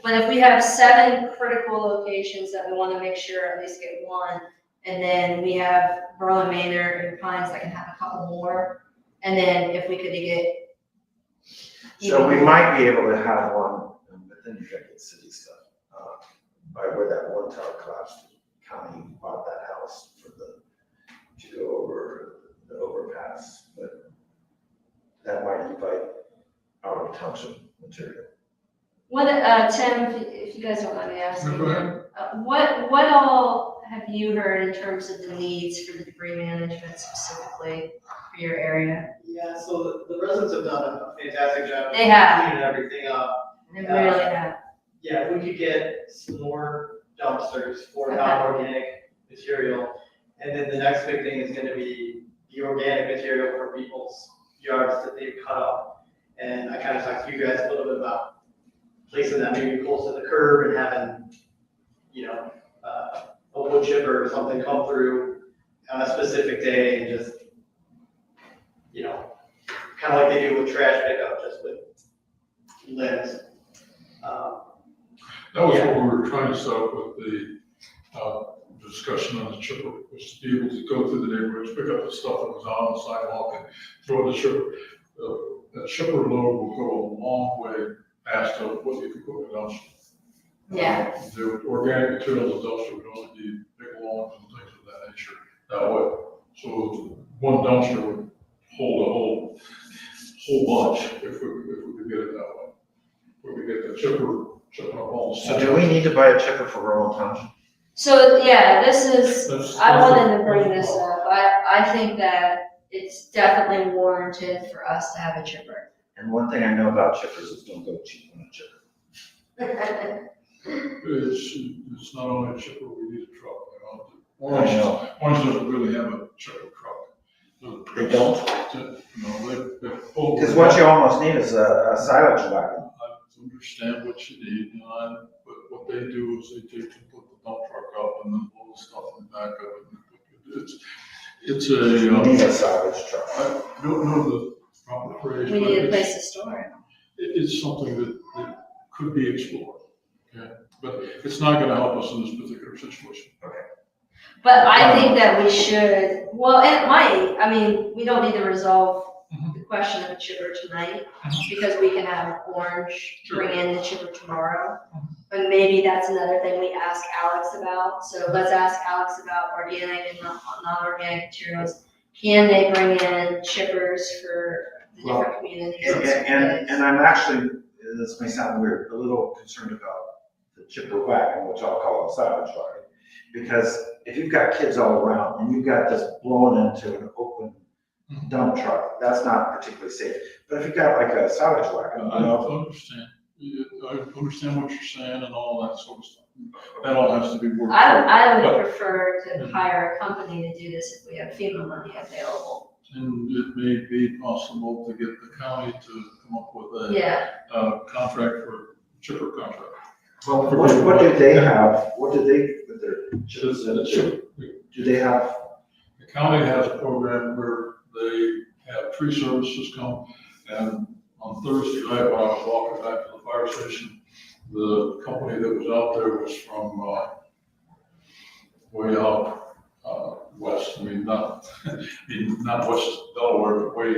But if we have 7 critical locations that we want to make sure at least get one, and then we have Berlin Manor and Pines that can have a couple more, and then if we could get. So we might be able to have one, but then you gotta get city stuff. By where that one tower collapsed, the county bought that house for to go over the overpass, but that might invite out of township material. What, Tim, if you guys don't mind me asking, Go ahead. what all have you heard in terms of the needs for the debris management specifically for your area? Yeah, so the residents have done a fantastic job. They have. Cleaning everything up. They really have. Yeah, if we could get some more dumpsters for Okay. non-organic material. And then the next big thing is gonna be the organic material for people's yards that they've cut up. And I kind of talked to you guys a little bit about placing that maybe close to the curb and having, you know, a wood chipper or something come through on a specific day and just, you know, kind of like they do with trash pickup, just with limbs. That was Yeah. what we were trying to set up with the discussion on the chipper, was to be able to go through the neighborhoods, pick up the stuff that was on the sidewalk and throw the chipper. That chipper load will go a long way past what you could put in a dumpster. Yeah. The organic material in the dumpster would only be big logs and things of that nature that way. So one dumpster would hold a whole bunch if we could get it that way. We could get the chipper up all the. So do we need to buy a chipper for rural township? So, yeah, this is, That's- I wanted to bring this up. I think that it's definitely warranted for us to have a chipper. And one thing I know about chippers is don't go cheap on a chipper. It's not only a chipper, we need a truck, you know. I know. Orange doesn't really have a chipper truck. They don't? No, they're full. Because what you almost need is a silage wagon. I understand what you need, but what they do is they take and put the dump truck up and then pull the stuff in the back of it. It's You a, need a silage truck. I don't know the proper phrase, We but need a it's, place to store it. it's something that could be explored. Okay, but it's not gonna help us in this particular situation. But I think that we should, well, it might, I mean, we don't need to resolve the question of a chipper tonight, because we can have Orange bring in the chipper tomorrow. And maybe that's another thing we ask Alex about, so let's ask Alex about organic and non-organic materials. Can they bring in chippers for the different communities? on certain days? And I'm actually, this may sound weird, a little concerned about the chipper wagon, which I'll call a silage wagon. Because if you've got kids all around and you've got this blowing into an open dump truck, that's not particularly safe. But if you've got like a silage wagon, I understand. I understand what you're saying and all that sort of stuff. That all has to be worked out. I would prefer to hire a company to do this if we have FEMA money available. And it may be possible to get the county to come up with a Yeah, contract for chipper contract. well, what do they have? What do they, with their chips in it? Do they have? The county has a program where they have tree services come, and on Thursday night when I was walking back to the fire station, the company that was out there was from, way out, west, not west Delaware, but way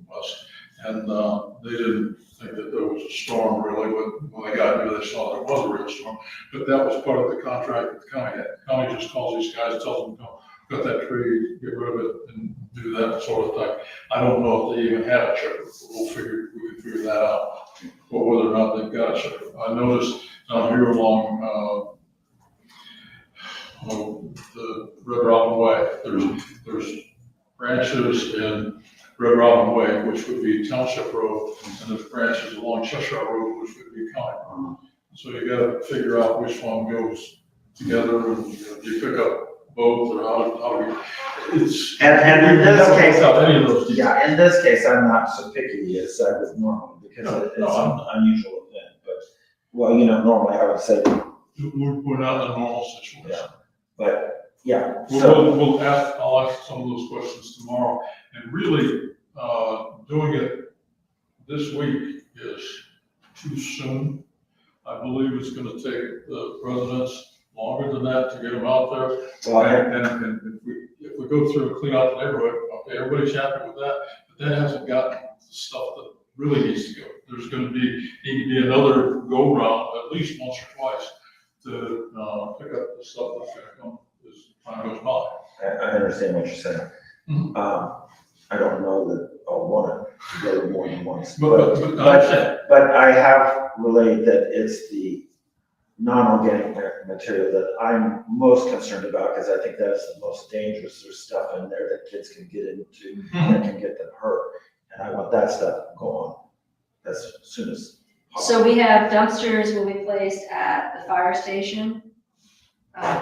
west. And, they didn't think that there was a storm really, but when they got here, they saw there was a real storm. But that was part of the contract that the county had. The county just calls these guys, tells them, cut that tree, get rid of it, and do that sort of thing. I don't know if they even have a chipper, but we can figure that out, but whether or not they've got a chipper. I noticed down here along, the Red Robin Way, there's branches in Red Robin Way, which would be Township Road, and there's branches along Cheshire Road, which would be county. So you gotta figure out which one goes together and you pick up both or how do we, it's. And in we this never case- worked out any of those details. Yeah, in this case, I'm not so picky as I would normally, because No, it's no, an unusual event, but, well, normally I would say, We're not in a normal situation. Yeah. but, yeah, so, I'll ask some of those questions tomorrow. And really, doing it this week is too soon. I believe it's gonna take the residents longer than that to get them out there. well, And if we go through and clean out the neighborhood, okay, everybody's happy with that, but that hasn't got the stuff that really needs to go. There's gonna need to be another go-round, at least once or twice, to, pick up the stuff that's gonna come as time goes by. I understand what you're saying. Mhm. I don't know that I'll want to go more than once, But I understand. but I have relayed that it's the non-organic material that I'm most concerned about, because I think that's the most dangerous. There's stuff in there that kids can get into that can get them hurt, and I want that stuff gone as soon as possible. So we have dumpsters will be placed at the fire station,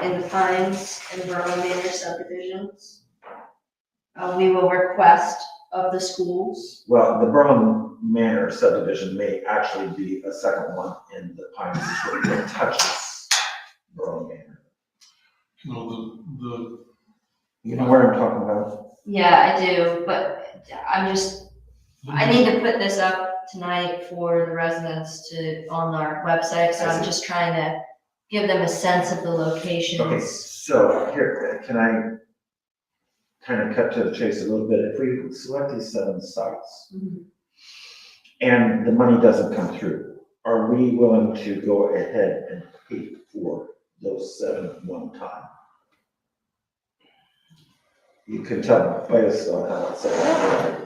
in the Pines and Vernon Manor subdivisions. We will request of the schools. Well, the Berlin Manor subdivision may actually be a second one in the Pines that touches Berlin Manor. You know, You know where I'm talking about? Yeah, I do, but I need to put this up tonight for the residents on our website, so I'm just trying to give them a sense of the locations. Okay, so here, can I kind of cut to the chase a little bit? If we select these 7 sites Mhm. and the money doesn't come through, are we willing to go ahead and pay for those 7 at one time? You can tell based on how it's set up.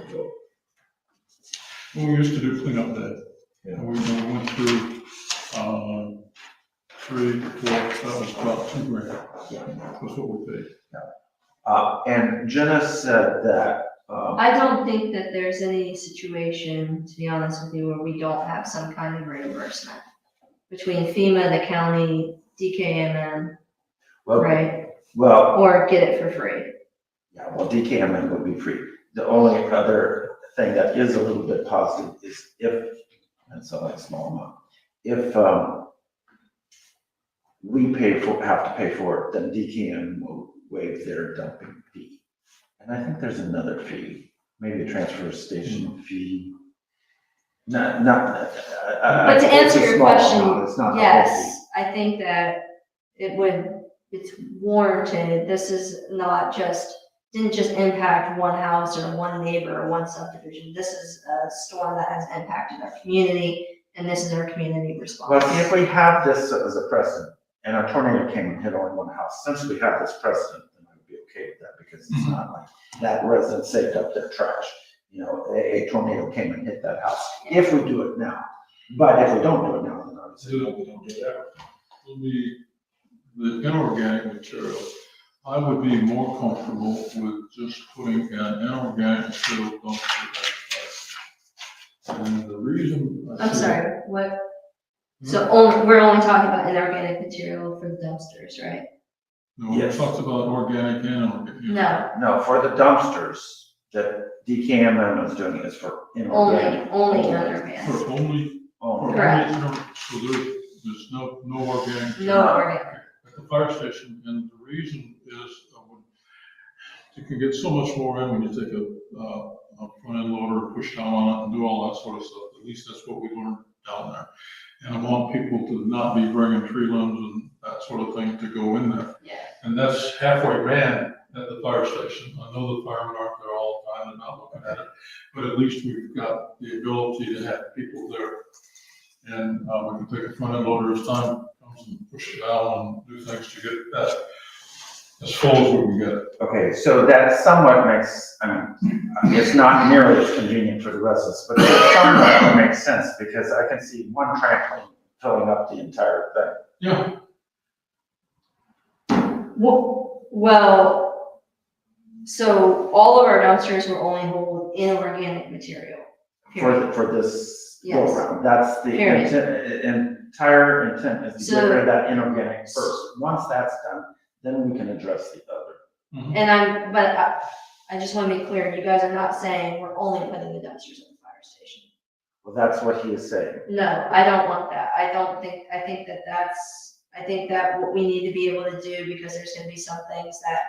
we used to do cleanup day. Yeah. And we went through, 3, 4, that was about $2,000. Yeah. That's what we paid. And Jenna said that, I don't think that there's any situation, to be honest with you, where we don't have some kind of reimbursement between FEMA, the county, DKMM, well, right? well, Or get it for free. yeah, well, DKMN would be free. The only other thing that is a little bit positive is if, that's a small amount, if, we have to pay for it, then DKM will waive their dumping fee. And I think there's another fee, maybe a transfer station fee. Not. But to answer it's a your small question, amount, it's not the whole yes, I think that it's warranted. This is not didn't just impact one house or one neighbor or one subdivision. This is a storm that has impacted our community, and this is our community response. Well, see, if we have this as a precedent, and a tornado came and hit only one house, since we have this precedent, then I would be okay with that, because it's not like that resident saved up their trash. A tornado came and hit that house, if we do it now. But if we don't do it now, then I would say, no, we don't do that. The inorganic material, I would be more comfortable with just putting an inorganic material dumpster. And the reason. I'm sorry, what? So we're only talking about inorganic material for the dumpsters, right? No, we talked about organic and inorganic. No, No, for the dumpsters that DKMM is doing is for inorganic. only inorganic. For only. Only. Correct. So there's no organic. No organic. At the fire station, and the reason is, you can get so much more in when you take a front end loader, push down on it and do all that sort of stuff. At least that's what we learned down there. And I want people to not be bringing tree limbs and that sort of thing to go in there. Yeah. And that's halfway ran at the fire station. I know the firemen aren't there all the time and not looking at it, but at least we've got the ability to have people there. And we can take a front end loader as time comes and push it down and do things to get that as full as we can get it. Okay, so that somewhat makes, it's not nearly as convenient for the residents, but it somewhat makes sense, because I can see one trampoline filling up the entire thing. Yeah. Well, so all of our dumpsters will only hold inorganic material. Period. For this go Yes. around. That's the Period. entire intent is to get So- rid of that inorganic first. Once that's done, then we can address the other. Mhm. And I just wanna be clear, you guys are not saying we're only putting the dumpsters at the fire station. Well, that's what he is saying. No, I don't want that. I think that what we need to be able to do, because there's gonna be some things that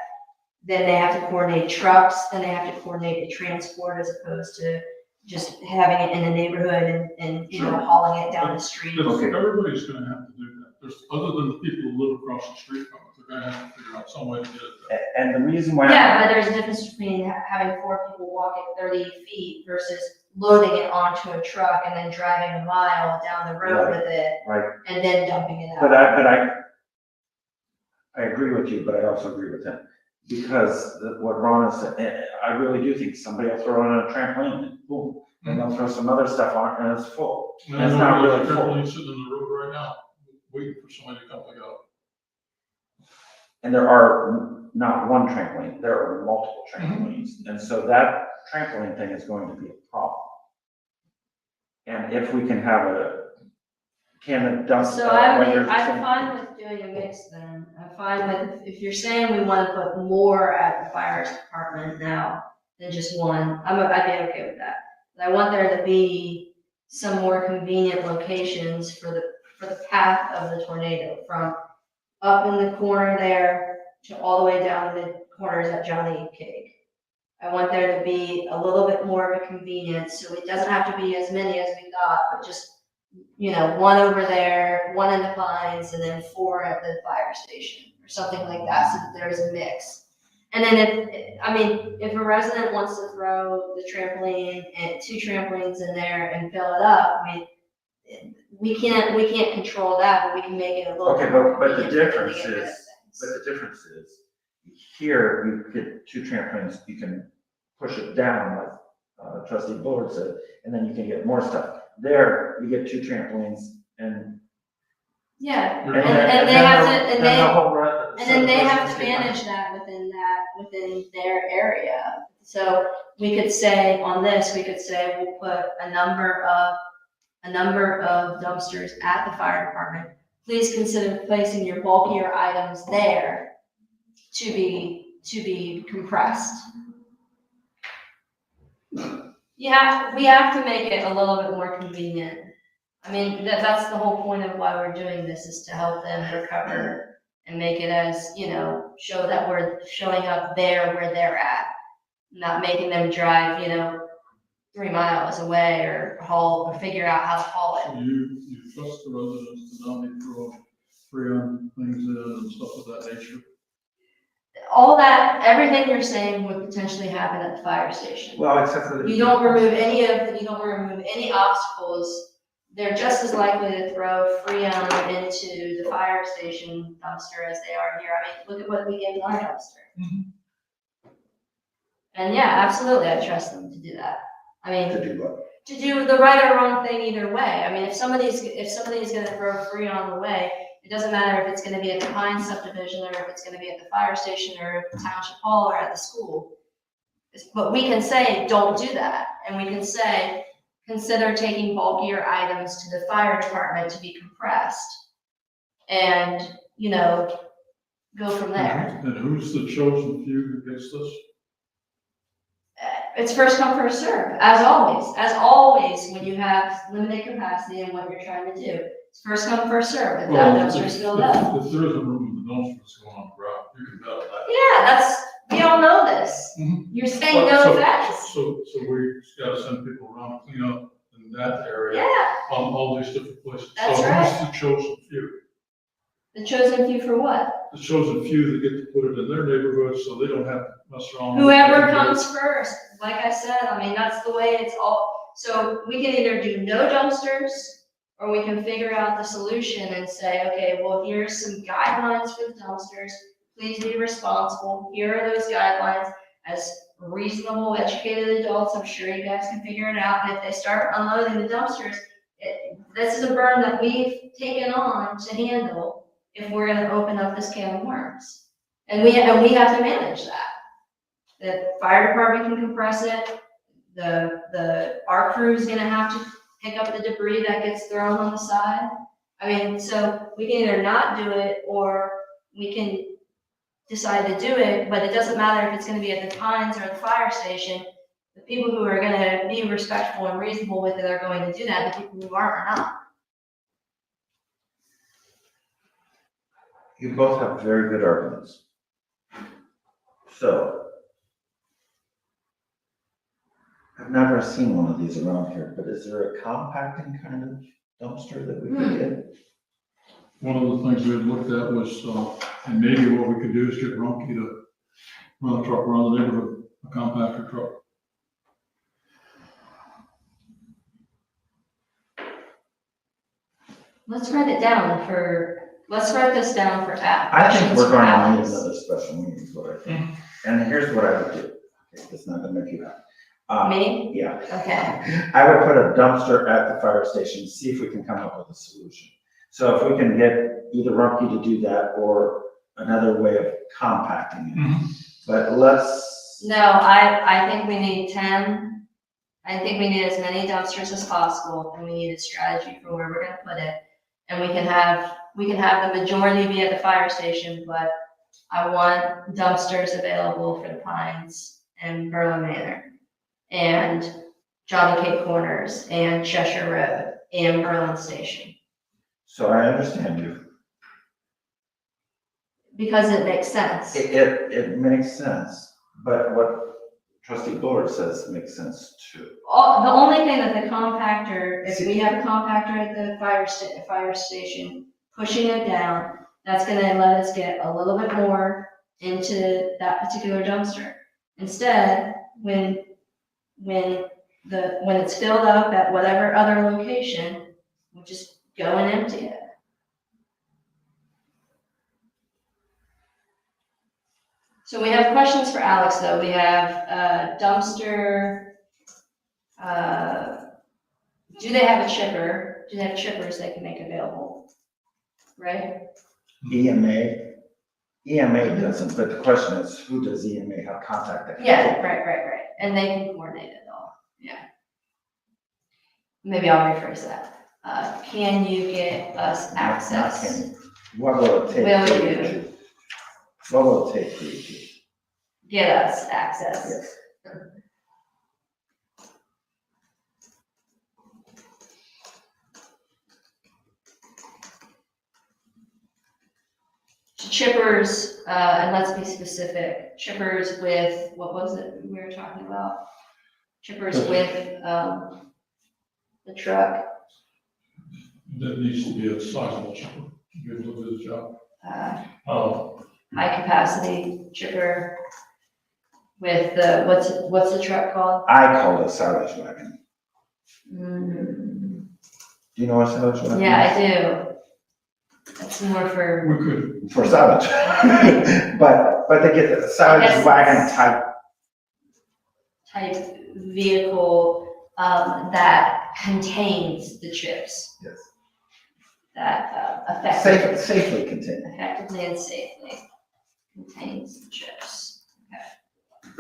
then they have to coordinate trucks, then they have to coordinate the transport as opposed to just having it in the neighborhood and, you know, hauling it down the street. Because everybody's gonna have to do that. There's, other than the people who live across the street from it, they're gonna have to figure out some way to get it there. And the reason why. Yeah, but there's a difference between having 4 people walk it 30 feet versus loading it onto a truck and then driving a mile down the road with it. Right. And then dumping it But out. I agree with you, but I also agree with him. Because what Ron is saying, I really do think somebody will throw in a trampoline and boom, and they'll throw some other stuff on it and it's full. And That's I not know really there's a full. trampoline sitting in the road right now, waiting for somebody to come pick it up. And there are not one trampoline, there are multiple trampolines. And so that trampoline thing is going to be a problem. And if we can have can of dump. So like I'm there's a thing- fine with doing a mix then. I'm fine with, if you're saying we wanna put more at the fire department now than just one, I'd be okay with that. But I want there to be some more convenient locations for the path of the tornado, from up in the corner there to all the way down the corners at Johnny Cake. I want there to be a little bit more of a convenience, so it doesn't have to be as many as we got, but just, you know, 1 over there, 1 in the Pines, and then 4 at the fire station, or something like that, so that there's a mix. And then if a resident wants to throw the trampoline and 2 trampolines in there and fill it up, we can't control that, but we can make it a little Okay, bit more but the convenient for them to difference get rid of is- things. But the difference is, here, you get 2 trampolines, you can push it down, like trustee Bullard said, and then you can get more stuff. There, you get 2 trampolines and. Yeah, And and they have to, and then they have to set of manage that within their area. So we could say, on this, we could say we'll put a number of dumpsters at the fire department. Please consider placing your bulkier items there to be compressed. We have to make it a little bit more convenient. I mean, that's the whole point of why we're doing this, is to help them recover and make it as, you know, show that we're showing up there where they're at. Not making them drive, 3 miles away or figure out how to haul it. So you trust the residents to not be throwing free on things in and stuff of that nature? All that, everything you're saying would potentially happen at the fire station. Well, except for the. You don't remove any obstacles. They're just as likely to throw Freon into the fire station dumpster as they are here. I mean, look at what we gave in our dumpster. Mhm. And yeah, absolutely, I trust them to do that. I mean, To do what? to do the right or wrong thing either way. I mean, if somebody's gonna throw Freon away, it doesn't matter if it's gonna be at the Pine subdivision or if it's gonna be at the fire station or at the township hall or at the school. But we can say, don't do that, and we can say, consider taking bulkier items to the fire department to be compressed. And, go from there. And who's the chosen few who gets this? It's first come, first serve, as always, when you have limited capacity and what you're trying to do. It's first come, first serve, if that dumpster's filled up. If there isn't room in the dumpster, it's going on the ground, you can bet on that. Yeah, we all know this. Mhm. You're saying no So- offense. So we gotta send people around to clean up in that area, Yeah, on all these different places. That's So right. who's the chosen few? the chosen few for what? The chosen few that get to put it in their neighborhood, so they don't have to mess around. with Whoever it. comes first, like I said, I mean, that's the way it's all, so we can either do no dumpsters, or we can figure out the solution and say, okay, well, here's some guidelines for the dumpsters, please be responsible, here are those guidelines. As reasonable, educated adults, I'm sure you guys can figure it out, and if they start unloading the dumpsters, this is a burden that we've taken on to handle if we're gonna open up this can of worms. And we have to manage that. The fire department can compress it, our crew's gonna have to pick up the debris that gets thrown on the side. I mean, so we can either not do it, or we can decide to do it, but it doesn't matter if it's gonna be at the Pines or the fire station. The people who are gonna be respectful and reasonable with it are going to do that, the people who aren't are not. You both have very good arguments. So, I've never seen one of these around here, but is there a compacting kind of dumpster that we could get? One of the things we had looked at was, and maybe what we could do is get Rumpke to run a truck around the neighborhood, a compactor truck. Let's write this down for I think we're for going to need Alex. another special meeting, is what I think. And here's what I would do. Okay, it's not gonna make you happy. Me? Yeah, Okay, I would put a dumpster at the fire station, see if we can come up with a solution. So if we can get either Rumpke to do that or another way of compacting it. But let's, no, I think we need 10. I think we need as many dumpsters as possible, and we need a strategy for where we're gonna put it. And we can have the majority be at the fire station, but I want dumpsters available for the Pines and Berlin Manor, and Johnny Cake Corners, and Cheshire Road, and Berlin Station. so I understand you. Because it makes sense. It makes sense, but what trustee Bullard says makes sense too. The only thing that the compactor, if we have a compactor at the fire station, pushing it down, that's gonna let us get a little bit more into that particular dumpster. Instead, when it's filled up at whatever other location, we'll just go and empty it. So we have questions for Alex, though. We have dumpster, do they have a chipper? Do they have chippers they can make available? Right? EMA doesn't, but the question is, who does EMA have contact that? can Yeah, take it? right. And they can coordinate it all, yeah. Maybe I'll rephrase that. Can you get us Not access? can. What will it take? Will for you? to- What will it take for you to? Get us access? Yes. Chippers, and let's be specific, chippers with, what was it we were talking about? Chippers with, the truck, That needs to be a sizable chipper to be able to do the job. high capacity chipper with the, what's the truck called? I call it a silage wagon. Mm, Do you know what a silage wagon is? yeah, I do. That's more for, We could, For silage. But they get the I silage guess wagon it's- type. vehicle, that contains the chips. Yes. That, effectively. Safely contained. Effectively and safely contains the chips.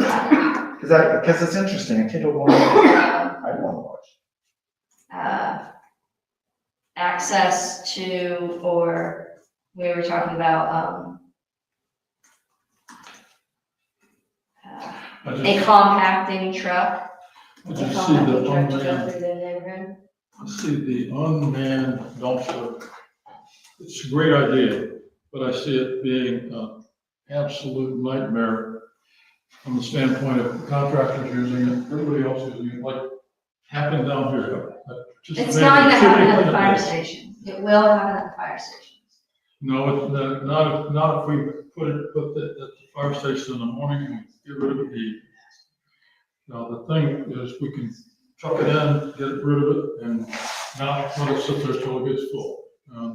Okay. Because it's interesting, a kid will want to, I want to watch. Access to, or we were talking about, I a just, compacting truck. I A just see the compacting truck to go unmanned, through the neighborhood. I see the unmanned dumpster. It's a great idea, but I see it being an absolute nightmare from the standpoint of contractors using it, everybody else using it, like happened down here. Just It's not gonna imagine happen at the somebody fire put it- station. It will happen at the fire station. No, it's not if we put it at the fire station in the morning and get rid of it in the evening. Now, the thing is, we can truck it in, get rid of it, and not let it sit there till it gets full.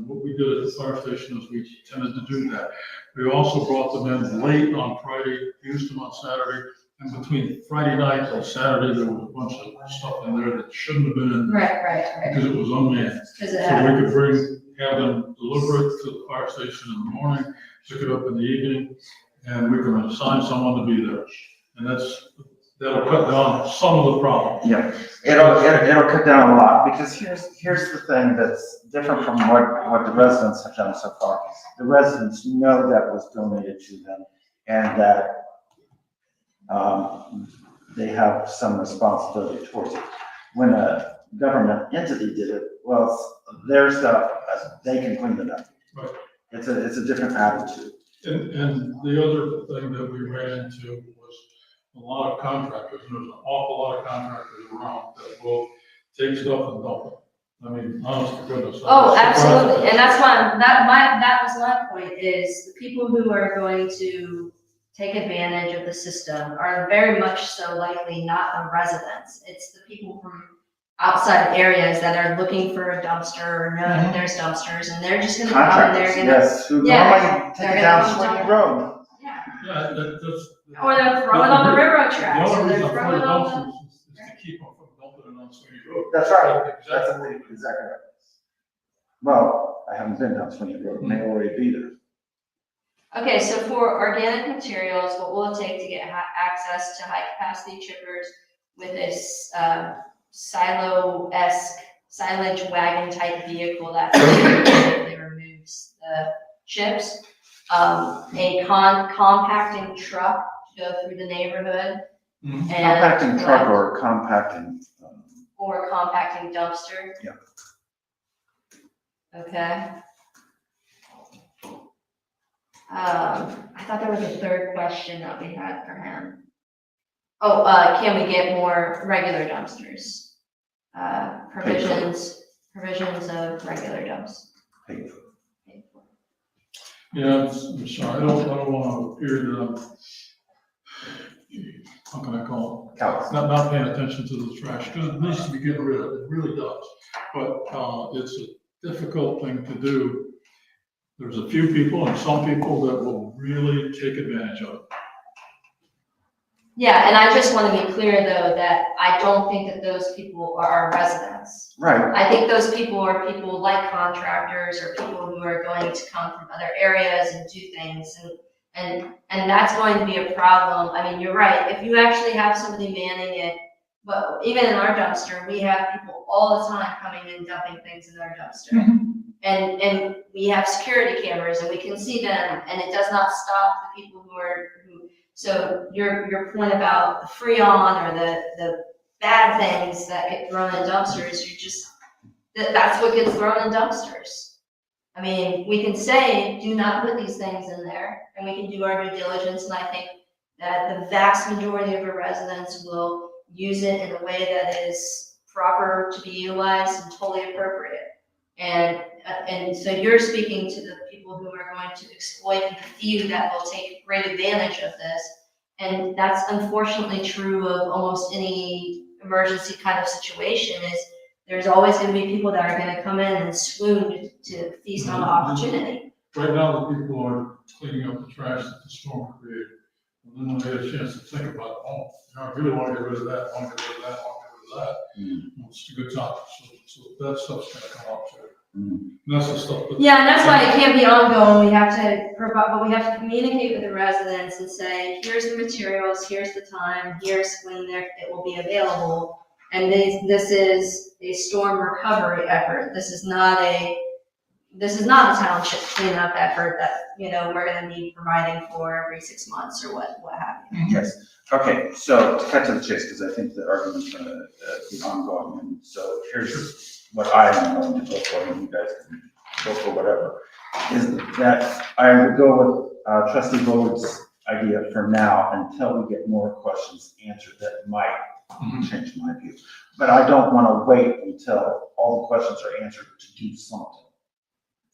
What we did at the fire station is we tended to do that. We also brought them in late on Friday, used them on Saturday, and between Friday night and Saturday, there was a bunch of stuff in there that shouldn't have been in there Right. because it was unmanned. Because it So happens. we could have them deliver it to the fire station in the morning, pick it up in the evening, and we can assign someone to be there. And that's that'll cut down some of the problems. Yeah, it'll cut down a lot, because here's the thing that's different from what the residents have done so far. The residents know that was donated to them, and that, they have some responsibility towards it. When a government entity did it, well, it's their stuff, they can clean it up. Right. It's a different attitude. And the other thing that we ran into was a lot of contractors, there's an awful lot of contractors around that will take stuff and dump it. I mean, honest to goodness. Oh, absolutely, and that's why, that was my point, is the people who are going to take advantage of the system are very much so likely not the residents. It's the people from outside areas that are looking for a dumpster or know that there's dumpsters, and they're just gonna come and they're Contractors, gonna. yes, who Yeah, normally take they're it gonna down come Sweeney dump. Road. Yeah, Yeah, that's. or they'll throw it on the railroad The tracks, or only they're reason I throwing put it on the. dumpsters is to keep them from dumping it on Sweeney Road. That's right, that's Exactly. exactly right. Well, I haven't been down Sweeney Road, may already be there. Okay, so for organic materials, what will it take to get access to high-capacity chippers with this silo-esque silage wagon-type vehicle that basically removes the chips? A compacting truck to go through the neighborhood, Mhm. and Compacting truck or compacting, or compacting dumpster. Yeah. Okay. I thought there was a third question that we had for him. Oh, can we get more regular dumpsters? Provisions of regular dumps. paid for. Yeah, I'm sorry, I don't want to appear that I'm, how can I call it? Callous. Not paying attention to the trash, because it needs to be getting rid of, it really does. But, it's a difficult thing to do. There's a few people and some people that will really take advantage of it. Yeah, and I just want to be clear though, that I don't think that those people are our residents. Right, I think those people are people like contractors or people who are going to come from other areas and do things, and that's going to be a problem. I mean, you're right, if you actually have somebody manning it, but even in our dumpster, we have people all the time coming in dumping things in our dumpster. And we have security cameras and we can see them, and it does not stop the people so your point about the Freon or the bad things that get thrown in dumpsters, that's what gets thrown in dumpsters. I mean, we can say, do not put these things in there, and we can do our due diligence, and I think that the vast majority of our residents will use it in a way that is proper to be utilized and totally appropriate. And so you're speaking to the people who are going to exploit the few that will take great advantage of this. And that's unfortunately true of almost any emergency kind of situation, is there's always going to be people that are going to come in and swoon to feast on the opportunity. Right now, the people are cleaning up the trash that the storm created. And then when they get a chance to think about, oh, I really want to get rid of that, I want to get rid of that, I want to get rid of that. Well, it's a good time. So that stuff's going to come up too. And that's the stuff that. Yeah, and that's why it can't be ongoing. We have to provide, but we have to communicate with the residents and say, here's the materials, here's the time, here's when it will be available. And this is a storm recovery effort. This is not a township cleanup effort that, we're gonna be providing for every 6 months or what have you. yes. Okay, so to cut to the chase, because I think the argument's gonna be ongoing, and so here's what I am going to go for, and you guys can go for whatever, is that I would go with trustee Bullard's idea for now until we get more questions answered that might change my view. But I don't want to wait until all the questions are answered to do something.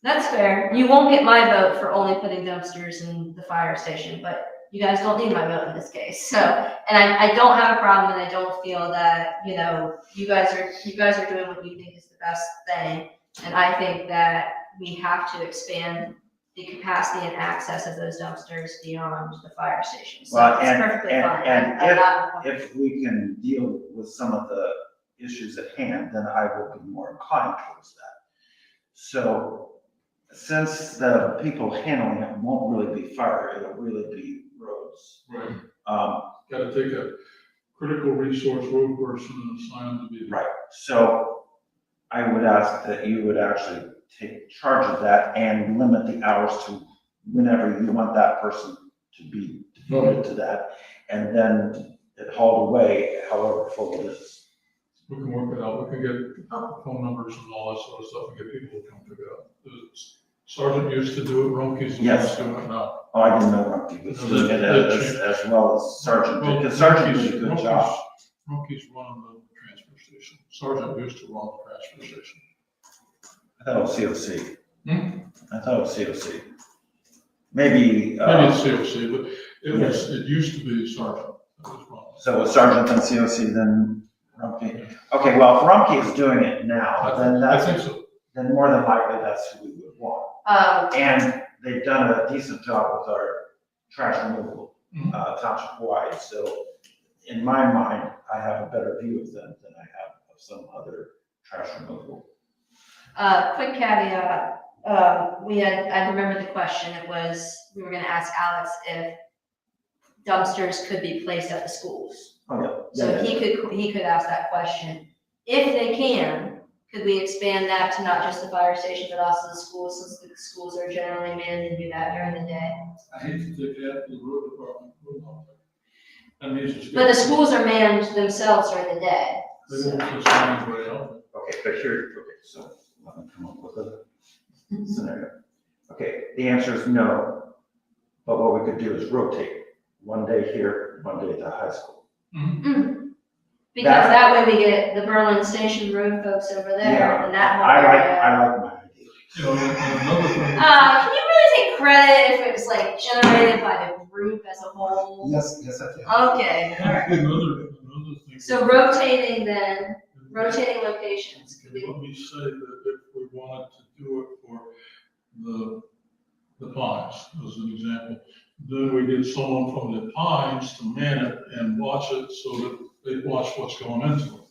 That's fair. You won't get my vote for only putting dumpsters in the fire station, but you guys don't need my vote in this case. So, and I don't have a problem, and I don't feel that, you guys are doing what you think is the best thing. And I think that we have to expand the capacity and access of those dumpsters beyond the fire station. So Well, it's perfectly fine. and if we can deal with some of the issues at hand, then I will be more inclined towards that. So since the people handling it won't really be fire, it'll really be roads. Right. Um, Gotta take a critical resource road person and assign them to be. Right, so I would ask that you would actually take charge of that and limit the hours to whenever you want that person to be devoted to that, and then it hauled away however full it is. We can work it out, we can get phone numbers and all that sort of stuff and get people to come pick it up. Sergeant used to do it, Rumpke's the one Yes. doing it now. Oh, I didn't know Rumpke was doing it as well as Sergeant did, because Sergeant did a good job. Rumpke's running the transfer station. Sergeant used to run the transfer station. I thought it was COC. Hmm? I thought it was COC. Maybe, Maybe it's COC, but it used to be Sergeant that was running. so it was Sergeant then COC then Rumpke. Okay, well, if Rumpke is doing it now, then I that's, think so. then more than likely that's who we would want. And they've done a decent job with our trash removal, township wide, so in my mind, I have a better view of them than I have of some other trash removal. Quick caveat, I remember the question, it was, we were gonna ask Alex if dumpsters could be placed at the schools. Oh, yeah. So he could ask that question. If they can, could we expand that to not just the fire station, but also the schools, since the schools are generally manned and do that during the day? I hate to take that to the road department. That means it's. But the schools are manned themselves during the day. They won't just sign anybody else. Okay, but here, okay, so let me come up with a scenario. Okay, the answer is no, but what we could do is rotate. One day here, one day at the high school. Because that way we get the Berlin Station Road folks over there and that whole I area. like my idea. You know, and another thing. Can you really take credit if it was like generated by the group as a whole? Yes, I can. Okay, all right. Another thing. So rotating locations. Could Let me say that if we wanted to do it for the Pines, as an example, then we get someone from the Pines to man it and watch it so that they watch what's going into it.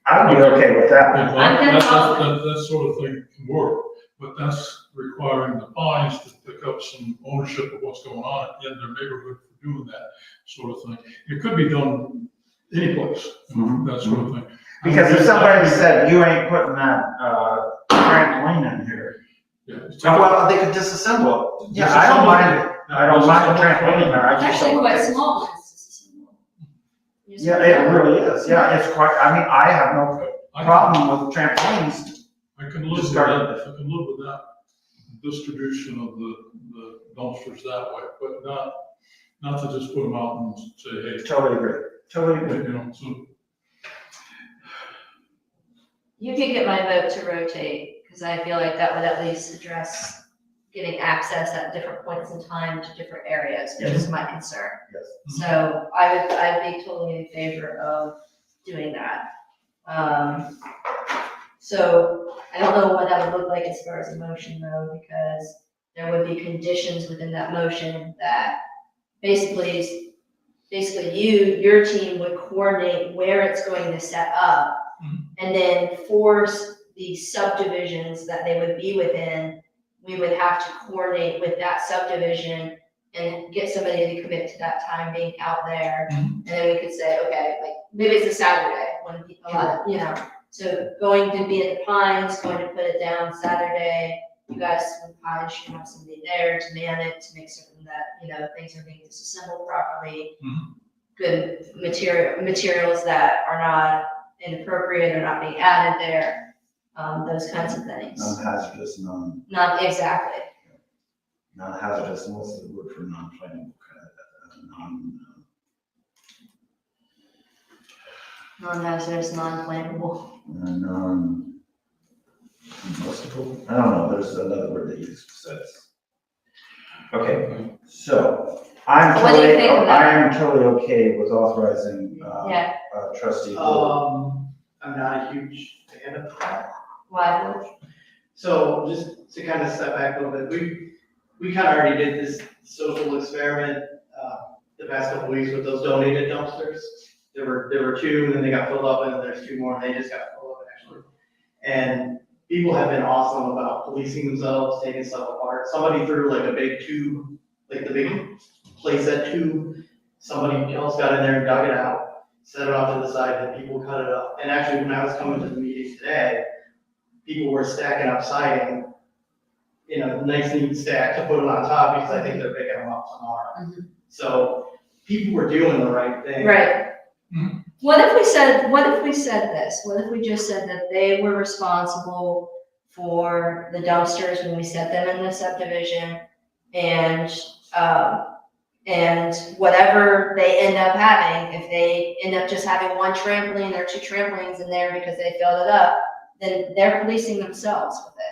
I would be okay with that. That sort of thing can work, but that's requiring the Pines to pick up some ownership of what's going on in their neighborhood for doing that sort of thing. It could be done any place, that sort of thing. Because if somebody said, you ain't putting that, trampoline in here, Yeah. well, they could disassemble it. Yeah, I don't mind it. I don't mind the trampoline in there. It's actually quite small. Yeah, it really is. Yeah, it's quite, I mean, I have no problem with trampolines. I can live with that, I can live with that distribution of the dumpsters that way, but not to just put them out and say, hey. Totally agree. You know, so. You could get my vote to rotate, because I feel like that would at least address getting access at different points in time to different areas, which is my concern. Yes. So I'd be totally in favor of doing that. So I don't know what that would look like as far as a motion though, because there would be conditions within that motion that basically your team would coordinate where it's going to set up and then force the subdivisions that they would be within. We would have to coordinate with that subdivision and get somebody to commit to that time being out there. And then we could say, okay, like maybe it's a Saturday when people, so going to be at the Pines, going to put it down Saturday. You guys with Pines should have somebody there to man it, to make certain that, things are being disassembled properly. Good materials that are not inappropriate or not being added there. Those kinds of things. Non-hazardous, Not exactly. non-hazardous, what's the word for non-flammable? Non-hazardous, non-flammable. Non-combustible? I don't know, there's another word that you says. Okay, so What do you think of that? I am totally okay with authorizing, Yeah, trustee. I'm not a huge fan of that. why? So just to kind of step back a little bit, we kind of already did this social experiment, the past couple weeks with those donated dumpsters. There were two, and then they got filled up, and then there's two more, and they just got filled up actually. And people have been awesome about policing themselves, taking stuff apart. Somebody threw like a big tube, like the big playset tube. Somebody else got in there and dug it out. set it off to the side, and people cut it up. And actually, when I was coming to the meeting today, people were stacking up siding, nice neat stack to put them on top, because I think they're picking them up tomorrow. Mhm. So people were doing the right thing. Right. What if we said this? What if we just said that they were responsible for the dumpsters when we set them in the subdivision, and whatever they end up having, if they end up just having one trampoline or two trampolines in there because they filled it up, then they're policing themselves with it.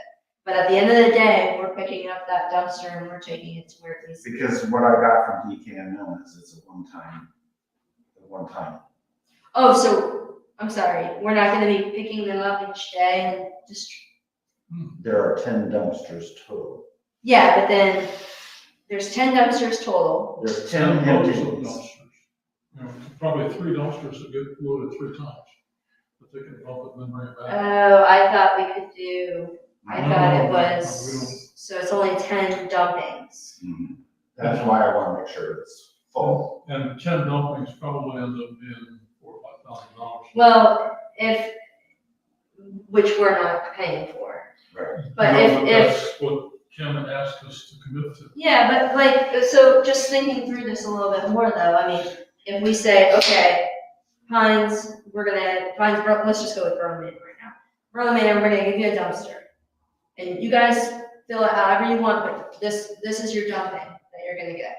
But at the end of the day, we're picking up that dumpster and we're taking it to where it needs to be. Because what I got from DKNM is it's a one-time. Oh, so, I'm sorry, we're not gonna be picking them up each day and just, There are 10 dumpsters total. yeah, but then there's 10 dumpsters total. There's 10 loads of empties. dumpsters. Probably 3 dumpsters that get loaded 3 times, but they can bump it and then bring it back. Oh, I thought we could do, I No, thought it no, was, so it's only 10 dumpings. Mhm. That's why I want to make sure it's full. And 10 dumpings probably end up being $4,000 or $5,000. Well, which we're not paying for. Right. But No, if, that's what Ken asked us to commit to. yeah, but so just thinking through this a little bit more though, I mean, if we say, okay, Pines, let's just go with Berlin Manor right now. Berlin Manor, we're gonna give you a dumpster. And you guys fill it however you want, but this is your dumping that you're gonna get.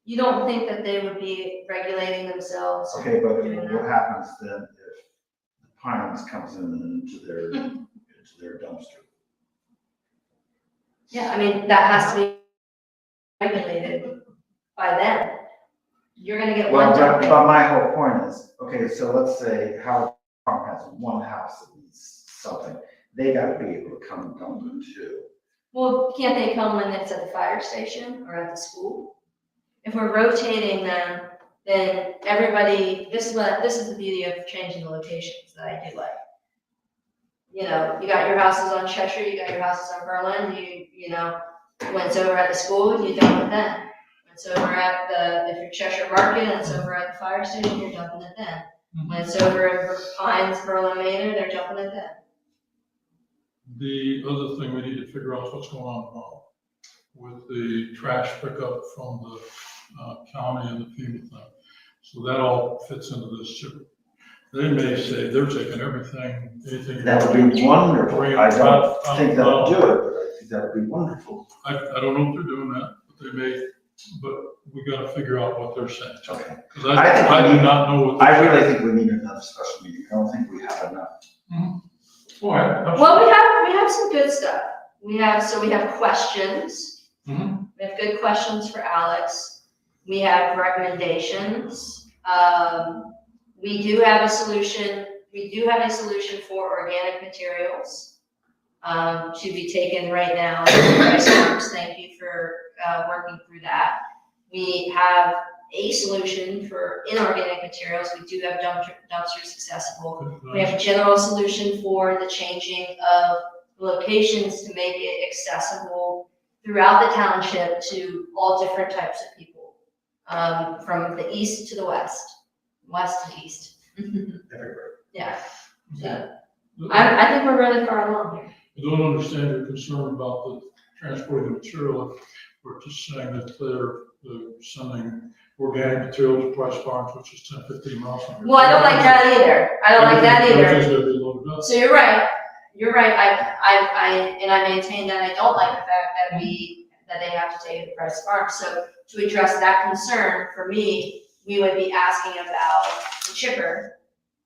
You don't think that they would be regulating themselves? Okay, but doing what that? happens then if the Pines comes in into their dumpster? Yeah, I mean, that has to be regulated by them. You're gonna get one Well, dumping. but my whole point is, okay, so let's say Howard Farm has one house that needs something. They gotta be able to come and dump it too. Well, can't they come when it's at the fire station or at the school? If we're rotating them, then everybody, this is the beauty of changing the locations that I do like. You got your houses on Cheshire, you got your houses on Berlin, when it's over at the school, you dump it then. When it's over at if you're Cheshire Market and it's over at the fire station, you're dumping it then. When it's over in Pines, Berlin Manor, they're dumping it then. The other thing we need to figure out is what's going on tomorrow with the trash pickup from the county and the FEMA thing. So that all fits into this too. They may say they're taking everything, anything. That would be wonderful. I don't think they'll do it, but I think that would be wonderful. I don't know if they're doing that, but they may, but we gotta figure out what they're saying. Okay. Because I think I we do need- not know what they're I really saying. think we need another special meeting. I don't think we have enough. Well, we have some good stuff. We have questions. Mhm. We have good questions for Alex. We have recommendations. We do have a solution. We do have a solution for organic materials to be taken right now. Thank you for working through that. We have a solution for inorganic materials. We do have dumpsters accessible. We have a general solution for the changing of locations to make it accessible throughout the township to all different types of people, from the east to the west to east. Everywhere. Yeah, so I think we're really far along here. I don't understand your concern about the transporting the material. If we're just saying that they're sending organic material to Price Farms, which is 10, 15 miles from here. Well, I don't like that either. I don't like that either. Everything's gonna be loaded up. So you're right. You're right. I maintain that I don't like the fact that they have to take it to Price Farms. So to address that concern, for me, we would be asking about the chipper.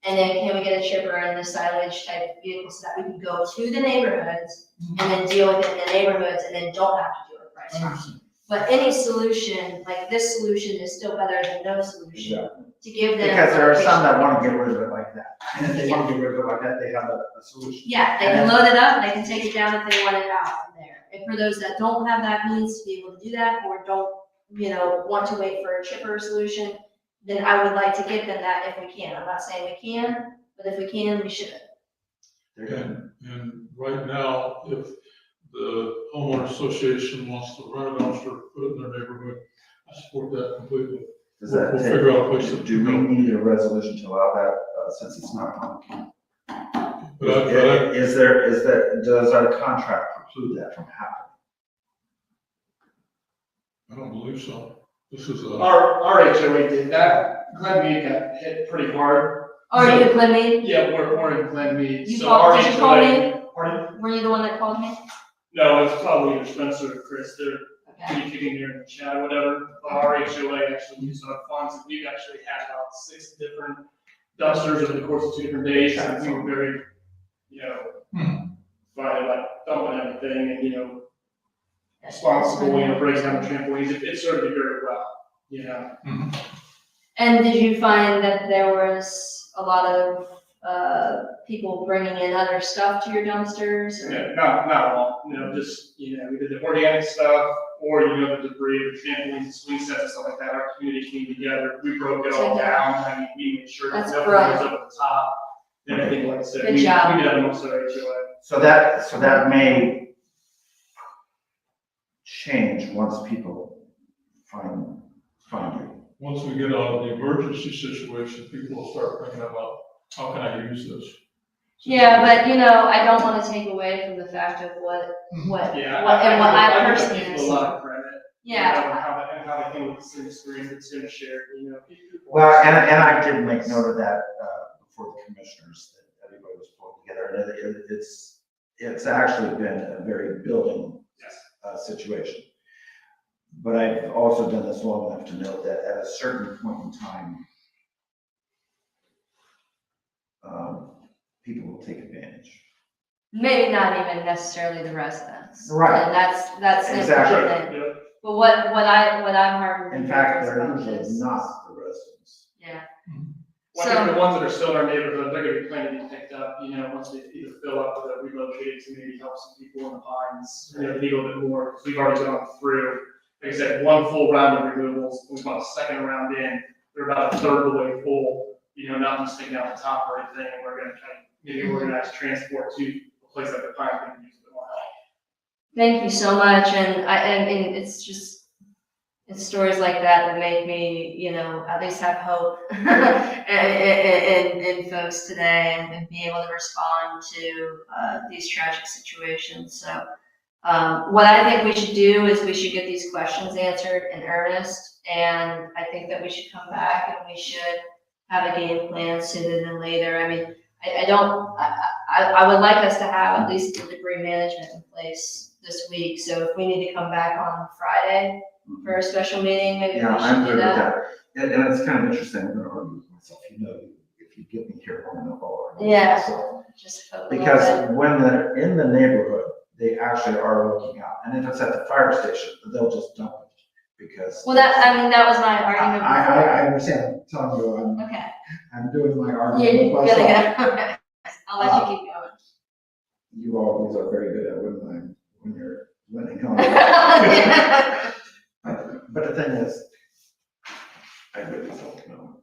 And then can we get a chipper in the silage type vehicle so that we can go to the neighborhoods and then deal with it in the neighborhoods and then don't have to do it at Price Farms. But any solution, like this solution, is still better than no solution. To give them. Because there are some that want to get rid of it like that. And if they want to get rid of it like that, they have a solution. Yeah, they can load it up, they can take it down if they want it out from there. And for those that don't have that means to be able to do that, or don't, want to wait for a chipper solution, then I would like to give them that if we can. I'm not saying we can, but if we can, we should. And right now, if the homeowner association wants to rent a dumpster, put it in their neighborhood, I support that completely. Does that We'll take, figure out a place to do we need a resolution to allow that, since it's not public? Is there, does our contract preclude that from happening? I don't believe so. This is a, Our HOA did that. Glenmead got hit pretty hard. Oh, you did Glenmead? Yeah, we're in Glenmead. You So called- our did you call HOA me? Pardon? Were you the one that called me? No, it's probably either Spencer or Chris. They're Okay. communicating there in the chat or whatever. But our HOA actually used our funds, and we've actually had about 6 different dumpsters over the course of 2 different days. And we were very, fine about dumping everything and, responsible, breaks down the trampolines. It served me very well, And did you find that there was a lot of, people bringing in other stuff to your dumpsters? Or? Yeah, not all, just, either the organic stuff or, the debris, the trampolines, the swing sets and stuff like that. Our community came together, we broke it all down, we made sure that That's nothing brilliant. was over the top. And everything, like I said, Good we did job. that amongst our HOA. So that may change once people find you. once we get out of the emergency situation, people will start thinking about, how can I use this? Yeah, but I don't want to take away from the fact of what Yeah. what I give personally people a see. lot of credit. Yeah. And how they handle the experience that's gonna share, people- Well, and I did make note of that, before the commissioners, that everybody was pulling together, and it's actually been a very building, Yes. situation. But I've also done this long enough to know that at a certain point in time, people will take advantage. Maybe not even necessarily the residents. Right. And that's the Exactly. important thing. Yeah. But what I'm heard. In fact, they're usually not the residents. Yeah. Well, I think the ones that are still in our neighborhood, they're gonna be planning to be picked up, once they either fill up or they're relocated to maybe help some people in the pines, need a little bit more, because we've already gone through, like I said, 1 full round of removals, we've got a second round in, they're about a third of the way full, nothing sticking out the top or anything, and we're gonna try to maybe organize transport to a place like the Pines, we can use a bit more help. Thank you so much, and it's just, it's stories like that make me, at least have hope in folks today and be able to respond to these tragic situations. So what I think we should do is we should get these questions answered in earnest, and I think that we should come back and we should have a game plan sooner than later. I mean, I would like us to have at least the debris management in place this week. So if we need to come back on Friday for a special meeting, maybe Yeah, we I'm should good do with that. that. And it's kind of interesting, I'm gonna argue with myself, if you get me here long enough, I'll argue with Yeah. myself. Just a little bit. Because when they're in the neighborhood, they actually are looking out. And if it's at the fire station, they'll just dump it because. Well, that was my argument before. I understand, I'm telling you, Okay. I'm doing my Yeah, argument you're with gonna myself. go. I'll let you keep going. You always are very good at when you're winning. But the thing is, I really don't know.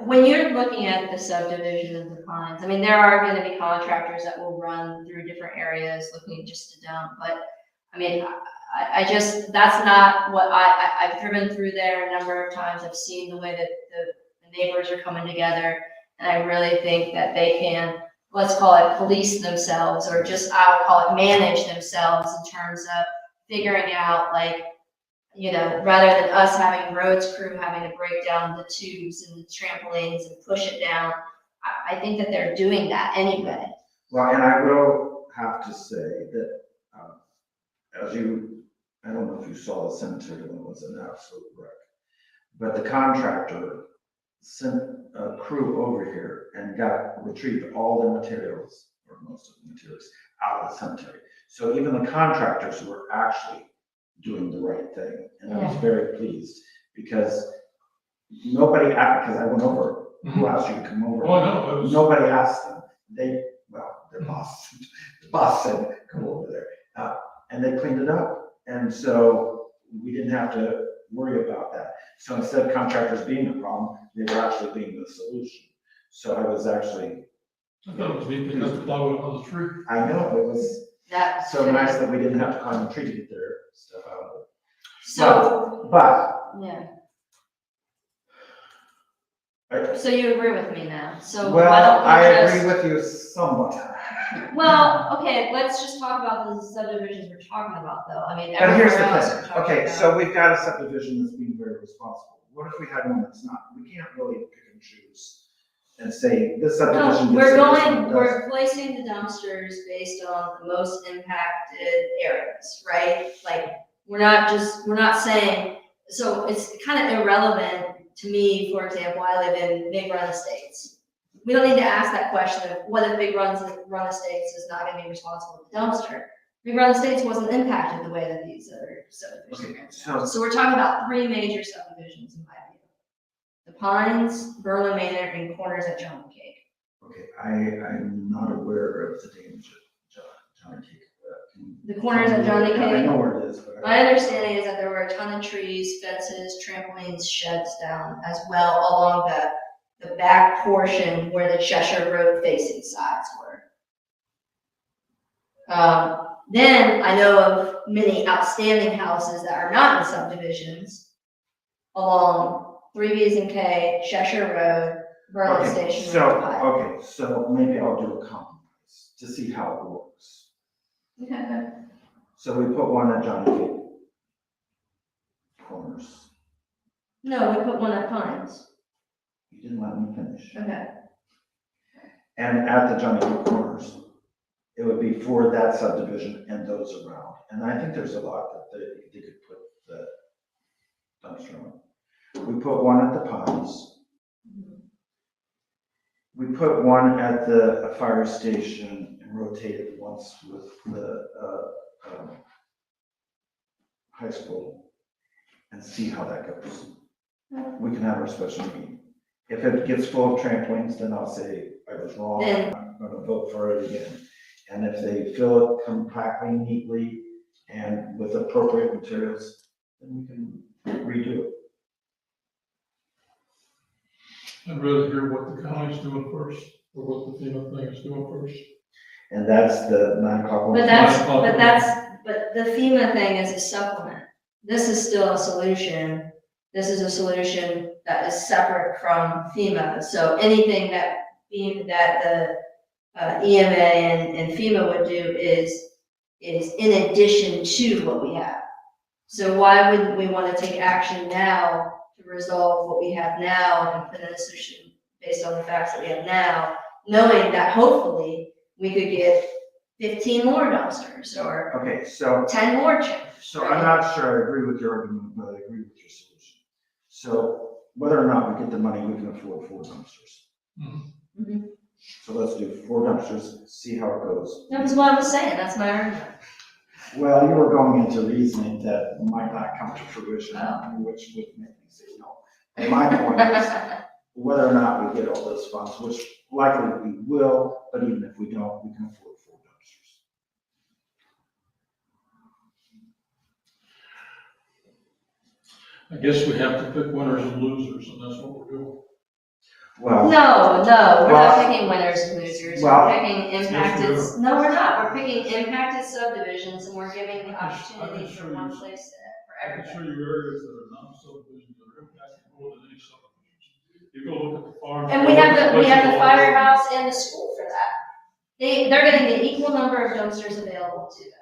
When you're looking at the subdivision of the Pines, I mean, there are gonna be contractors that will run through different areas looking just to dump, but, I mean, I just, that's not what I've driven through there a number of times, I've seen the way that the neighbors are coming together, and I really think that they can, let's call it police themselves, or just, I'll call it manage themselves in terms of figuring out, like, rather than us having roads crew having to break down the tubes and the trampolines and push it down, I think that they're doing that anyway. Well, and I will have to say that, I don't know if you saw the cemetery, it was an absolute wreck. But the contractor sent a crew over here and retrieved all the materials, or most of the materials, out of the cemetery. So even the contractors were actually doing the right thing. And I was very pleased because because I went over, who asked you to come over? Oh, no, it was. Nobody asked them. Their boss said, come over there. And they cleaned it up. And so we didn't have to worry about that. So instead of contractors being the problem, they were actually being the solution. So I was actually, I thought it was neat, they got to plow it on the tree. I know, it was That. so nice that we didn't have to climb the tree to get their stuff out of it. So, But yeah, So you agree with me now, so why Well, don't I we agree just? with you somewhat. Well, okay, let's just talk about the subdivisions we're talking about though, I mean, But here's everywhere the else we're thing, talking okay, about. so we've got a subdivision that's being very responsible. What if we had one that's not? We can't really pick and choose and say, this No, subdivision we're gets it, this one going, doesn't. we're placing the dumpsters based on the most impacted areas, right? Like, we're not saying, so it's kind of irrelevant to me, for example, I live in Big Run Estates. We don't need to ask that question of what if Big Run Estates is not gonna be responsible for the dumpster. Big Run Estates wasn't impacted the way that these other subdivisions Okay, are. So we're talking about three major subdivisions in my view. The Pines, Berlin Manor, and Corners at Johnny Cake. Okay, I'm not aware of the damage at Johnny Cake. The Corners at Johnny Yeah, I Cake. know where it is, but. My understanding is that there were a ton of trees, fences, trampolines, sheds down as well along the back portion where the Cheshire Road facing sides were. Then I know of many outstanding houses that are not in subdivisions along 3Bs and K, Cheshire Road, Berlin Okay, Station so, Road. Pike. okay, so maybe I'll do a compromise to see how it works. Okay. So we put one at Johnny Cake Corners. No, we put one at Pines. You didn't let me finish. Okay. And at the Johnny Cake Corners, it would be for that subdivision and those around. And I think there's a lot that they could put the dumpster on. We put one at the Pines. We put one at the fire station and rotated once with the high school and see how that goes. We can have our special meeting. If it gets full of trampolines, then I'll say I was wrong, I'm not gonna vote for it again. And if they fill it compactly, neatly, and with appropriate materials, then we can redo it. I'd rather hear what the county's doing first, or what the FEMA thing is doing first. And that's the 9 o'clock one. But the FEMA thing is a supplement. This is still a solution. This is a solution that is separate from FEMA. So anything that the EMA and FEMA would do is in addition to what we have. So why wouldn't we want to take action now to resolve what we have now and put in a solution based on the facts that we have now, knowing that hopefully we could get 15 more dumpsters or Okay, so 10 more chairs. So I'm not sure I agree with your argument, but I agree with your solution. So whether or not we get the money, we can afford 4 dumpsters. Mhm. So let's do 4 dumpsters, see how it goes. That's what I was saying, that's my argument. Well, you were going into reasoning that might not come to fruition, Oh. which would make me say no. And my point is, whether or not we get all those funds, which likely we will, but even if we don't, we can afford 4 dumpsters. I guess we have to pick winners and losers, and that's what we're doing. Well, No, we're not Well- picking winners and losers, Well- we're picking impacted, Yes, no, we're not, we're picking impacted subdivisions and we're giving the I can opportunity show for one you- place for I can show everybody. you areas that are non-subdivisions that are impacted more than any subdivisions. You go look at the farm. And we have the firehouse and the school for that. They're getting the equal number of dumpsters available to them.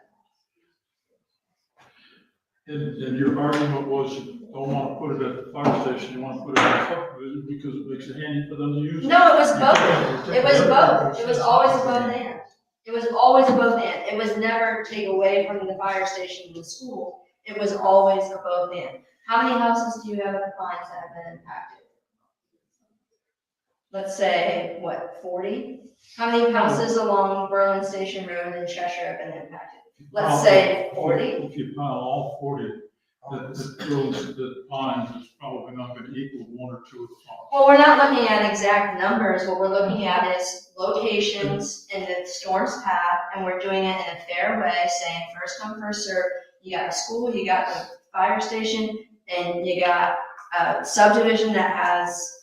And your argument was you don't want to put it at the fire station, you want to put it at the subdivision because it makes it handy for them to use. No, it was You both, can't- it was both, it was always a both and. It was always a both and, it was never take away from the fire station and the school, it was always a both and. How many houses do you have at the Pines that have been impacted? Let's say, what, 40? How many houses along Berlin Station Road in Cheshire have been impacted? Let's say 40. If you pile all 40, the Pines is probably not going to equal 1 or 2 of the farms. Well, we're not looking at exact numbers, what we're looking at is locations in the storm's path, and we're doing it in a fair way, saying first come, first serve. You got the school, you got the fire station, and you got a subdivision that has,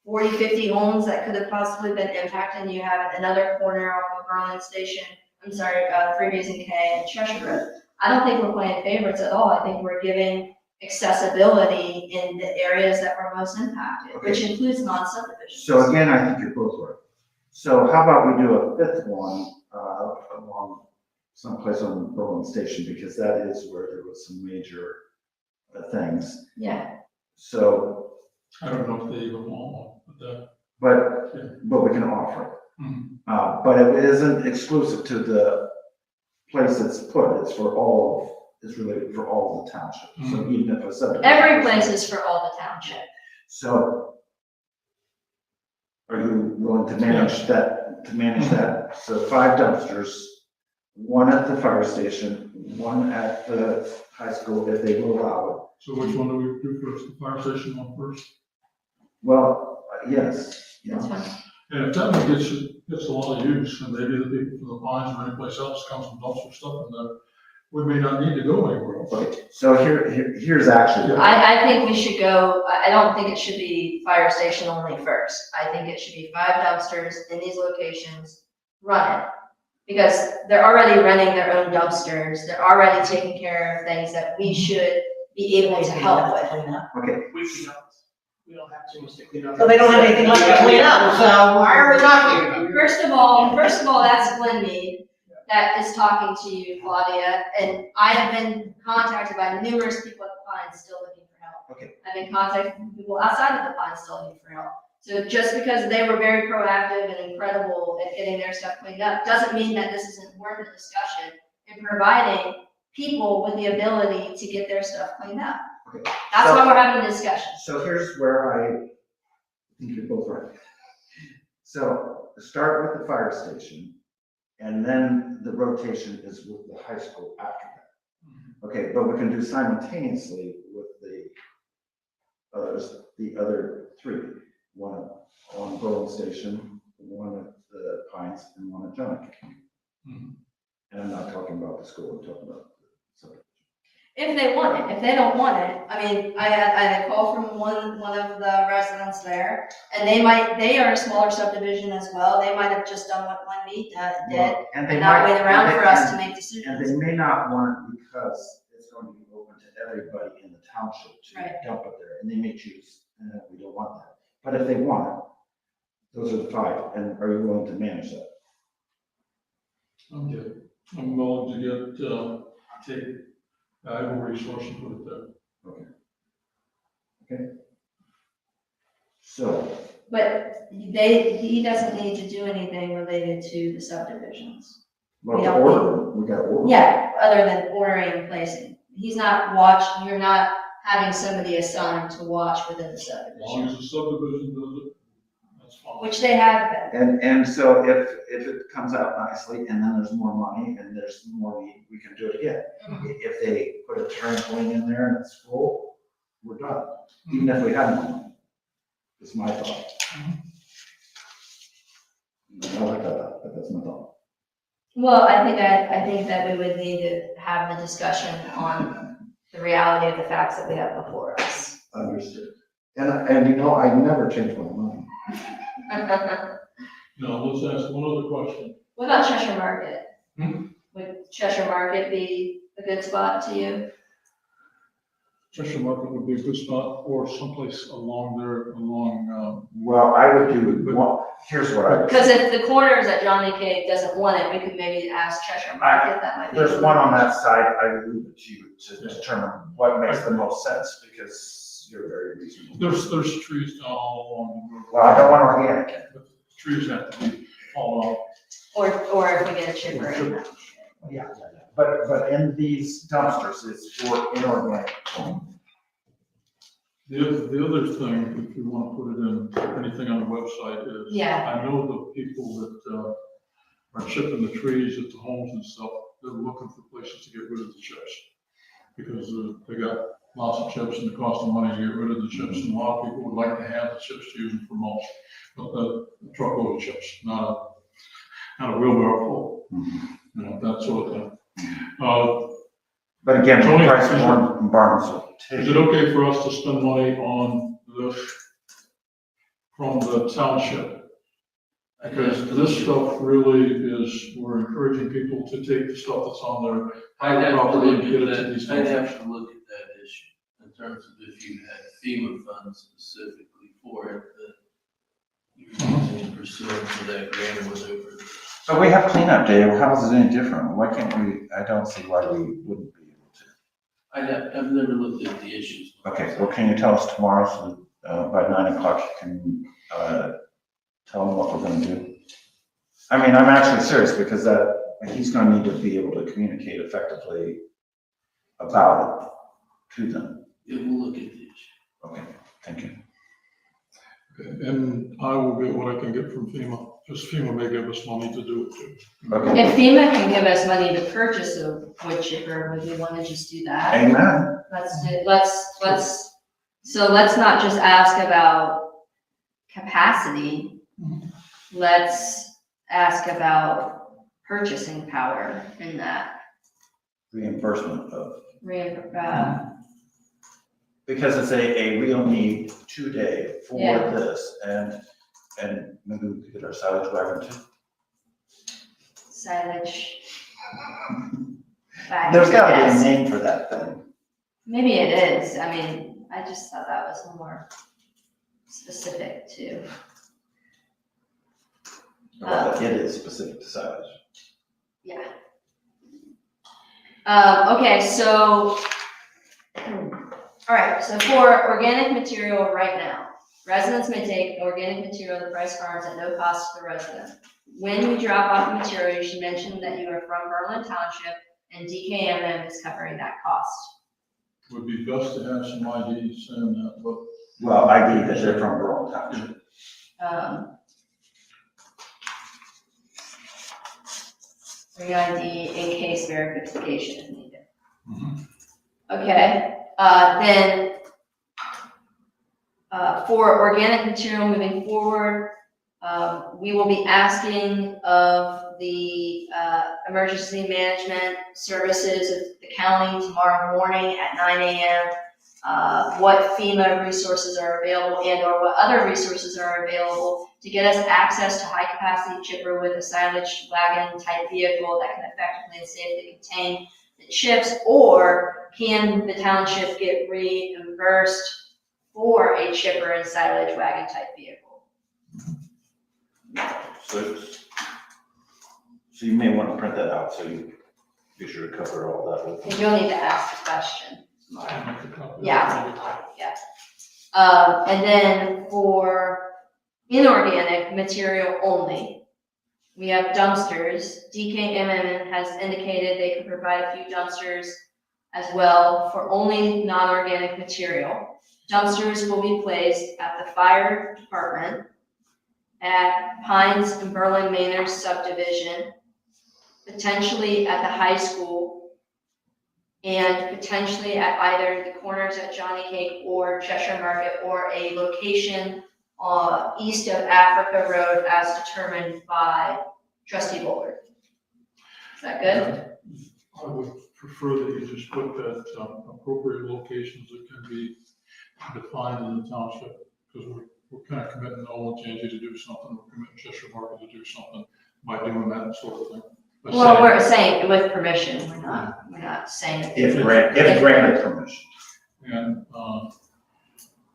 40, 50 homes that could have possibly been impacted, and you have another corner off of Berlin Station, 3Bs and K and Cheshire Road. I don't think we're playing favorites at all, I think we're giving accessibility in the areas that were most impacted, which includes non-subdivisions. So again, I think you're both right. So how about we do a fifth one, along someplace on Berlin Station, because that is where there was some major things. Yeah, So, I don't know if they even want one, but we can offer it. Mhm. But it isn't exclusive to the place it's put, it's related for all the township. So even if a subdivision. every place is for all the township. So are you willing to manage that? So 5 dumpsters, 1 at the fire station, 1 at the high school, if they will allow So which one do we do first, the fire station one first? it. Well, yes, That's yeah. fine. And if that one gets a lot of use, and maybe the people from the Pines or any place else comes and dumps their stuff in there, we may not need to go anywhere else. Okay, so here's actually. I think we should go, I don't think it should be fire station only first. I think it should be 5 dumpsters in these locations, run it. Because they're already running their own dumpsters, they're already taking care of things that we should be able to help with. Okay, We clean up. We don't have too much to clean up. So they don't have anything left to clean up, so why are we talking about it? First of all, that's Glenmead that is talking to you, Claudia, and I have been contacted by numerous people at the Pines still looking for help. Okay. I've been contacting people outside of the Pines still looking for help. So just because they were very proactive and incredible at getting their stuff cleaned up, doesn't mean that this isn't worth a discussion in providing people with the ability to get their stuff cleaned up. okay. That's So- why we're having a discussion. So here's where I think you're both right. So start with the fire station, and then the rotation is with the high school after that. Okay, but we can do simultaneously with the other 3. 1 on Berlin Station, 1 at the Pines, and 1 at Johnny. Mhm. And I'm not talking about the school, I'm talking about the subdivision. If they want it, if they don't want it, I mean, I had a call from one of the residents there, and they are a smaller subdivision as well, they might have just done what Glenmead did, And they and not might- wait around and for they- us to make And decisions. they may not want it because it's going to be open to everybody in the township to Right. dump it there, and they may choose, we don't want that. But if they want it, those are the 5, and are you willing to manage that? I'm good. I'm willing to take valuable resource and put it there. So, But he doesn't need to do anything related to the subdivisions. well, We to don't order, we got to order. Yeah, other than ordering and placing. He's not you're not having somebody assigned to watch within the As long subdivision, as the subdivision does it, that's fine. which they have been. And so if it comes out nicely, and then there's more money, and there's more need, we can do it again. If they put a trampoline in there and it's full, we're done, even if we had more money. It's my thought. I like that, but that's my thought. Well, I think that we would need to have the discussion on the reality of the facts that we have before us. Understood. And you know, I never change my mind. Now, let's ask one other question. What about Cheshire Market? Hmm? Would Cheshire Market be a good spot to you? Cheshire Market would be a good spot, or someplace along there, Well, I would do, here's what I would. Because if the corners at Johnny Cake doesn't want it, we could maybe ask Cheshire Market, that might be. There's one on that side, I would leave it to you to determine what makes the most sense, because you're very reasonable. there's trees down all along the road. Well, I don't want organic. But the trees have to be all out. Or if we get a chipper in that. Yeah, but in these dumpsters, it's for inorganic. The other thing, if you want to put it in, anything on the website is. Yeah. I know the people that, are chipping the trees at the homes and stuff, they're looking for places to get rid of the chips. Because they got lots of chips and it costs them money to get rid of the chips, and a lot of people would like to have the chips to use them for mulch. But a truckload of chips, not a wheelbarrow full, you know, that sort of thing. But again, Tony, price of one barns. Is it okay for us to spend money on this from the township? Because this stuff really is, we're encouraging people to take the stuff that's on their I'd have to property look and get at it to these that, I'd dumpsters. have to look at that issue in terms of if you had FEMA funds specifically for it, that you're using pursuant to that grant or whatever. So we have cleanup day, how is it any different? Why can't we, I don't see why we wouldn't be able to. I've never looked at the issues. Okay, well, can you tell us tomorrow, so, by 9 o'clock, you can, tell them what we're gonna do? I mean, I'm actually serious, because he's gonna need to be able to communicate effectively about it to them. Yeah, we'll look at the issue. Okay, thank you. Okay, and I will get what I can get from FEMA, because FEMA may give us money to do it too. Okay, If FEMA can give us money to purchase a wood chipper, would we want to just do that? amen. So let's not just ask about capacity. Let's ask about purchasing power in that. Reimbursement of, Uh, because it's a real need today for Yeah. this, and maybe we could get our silage wagon too. silage. There's gotta be a Yes. name for that thing. Maybe it is. I mean, I just thought that was more specific to. Well, it is specific to silage. Yeah. Okay, so, all right, so for organic material right now, residents may take organic material to Price Farms at no cost to the resident. When you drop off the material, you should mention that you are from Berlin Township and DKMM is covering that cost. Would be best to have some ID saying that, but Well, ID that they're from rural township. Bring ID in case verification is needed. Mhm. Okay, then, for organic material moving forward, we will be asking of the, emergency management services of the county tomorrow morning at 9 a.m. What FEMA resources are available and or what other resources are available to get us access to high capacity chipper with a silage wagon type vehicle that can effectively and safely contain the chips, or can the township get reimbursed for a chipper and silage wagon type vehicle? So you may want to print that out, so you be sure to cover all that with. And you'll need to ask the question tomorrow. make a copy of Yeah. it. And then for inorganic material only, we have dumpsters. DKMM has indicated they could provide a few dumpsters as well for only non-organic material. Dumpsters will be placed at the fire department, at Pines and Berlin Manors subdivision, potentially at the high school, and potentially at either the corners at Johnny Cake or Cheshire Market, or a location east of Africa Road as determined by trustee Bowler. Is that good? I would prefer that you just put that appropriate locations that can be defined in the township, because we're kind of committing Old Tangy to do something, we're committing Cheshire Market to do something by doing that sort of thing. By Well, saying- we're saying with permission, we're not saying. If granted permission. And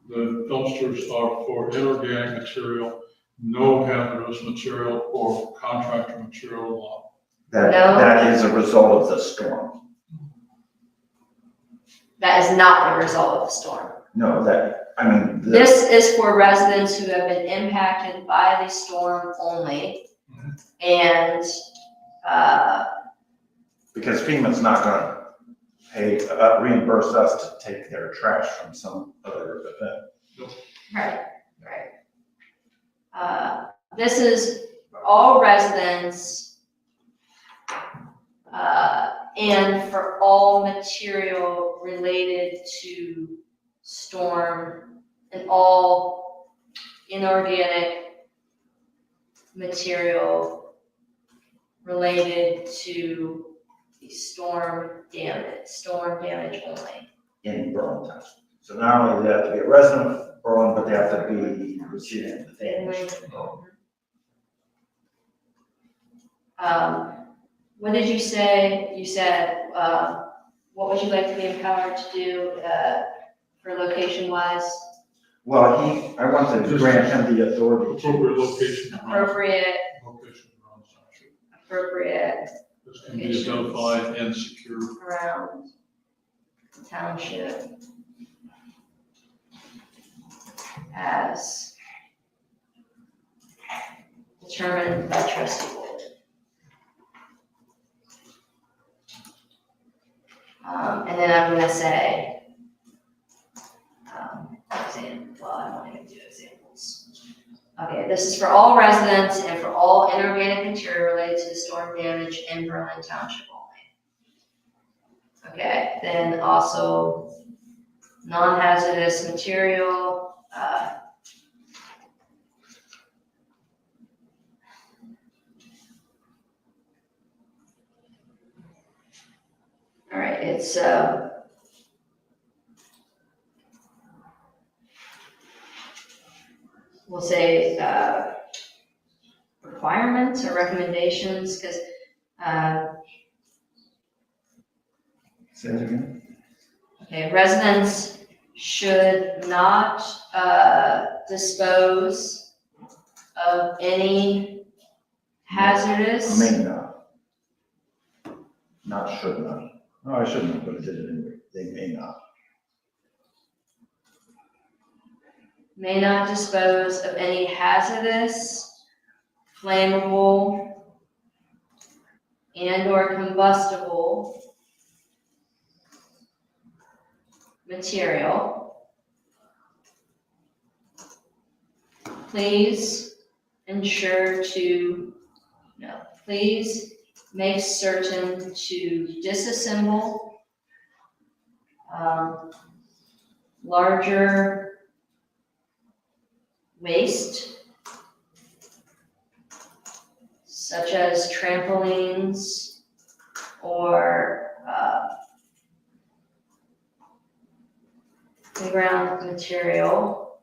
the dumpsters are for inorganic material, no hazardous material or contractor material allowed. That is a result of the storm. That is not a result of the storm. No, This is for residents who have been impacted by the storm only. And, because FEMA's not gonna reimburse us to take their trash from some other event. right. This is for all residents, and for all material related to storm and all inorganic material related to the storm damage only. In Berlin Township. So not only do they have to be a resident of Berlin, but they have to be receiving the damage. What did you say? You said, what would you like to be empowered to do, for location wise, Well, I want to grant him the authority to. Appropriate location. appropriate, Location around the township. appropriate This can be identified and secure. around the township as determined by trustee board. And then I'm gonna say, well, I don't even do examples. Okay, this is for all residents and for all inorganic material related to the storm damage in Berlin Township only. Okay, then also non-hazardous material, all right, it's, we'll say, requirements or recommendations, because, Say it again. okay, residents should not, dispose of any hazardous. May not. Not should not. No, I shouldn't have, but I did it anyway. They may not. May not dispose of any hazardous, flammable, and/or combustible material. Please please make certain to disassemble larger waste, such as trampolines or playground material,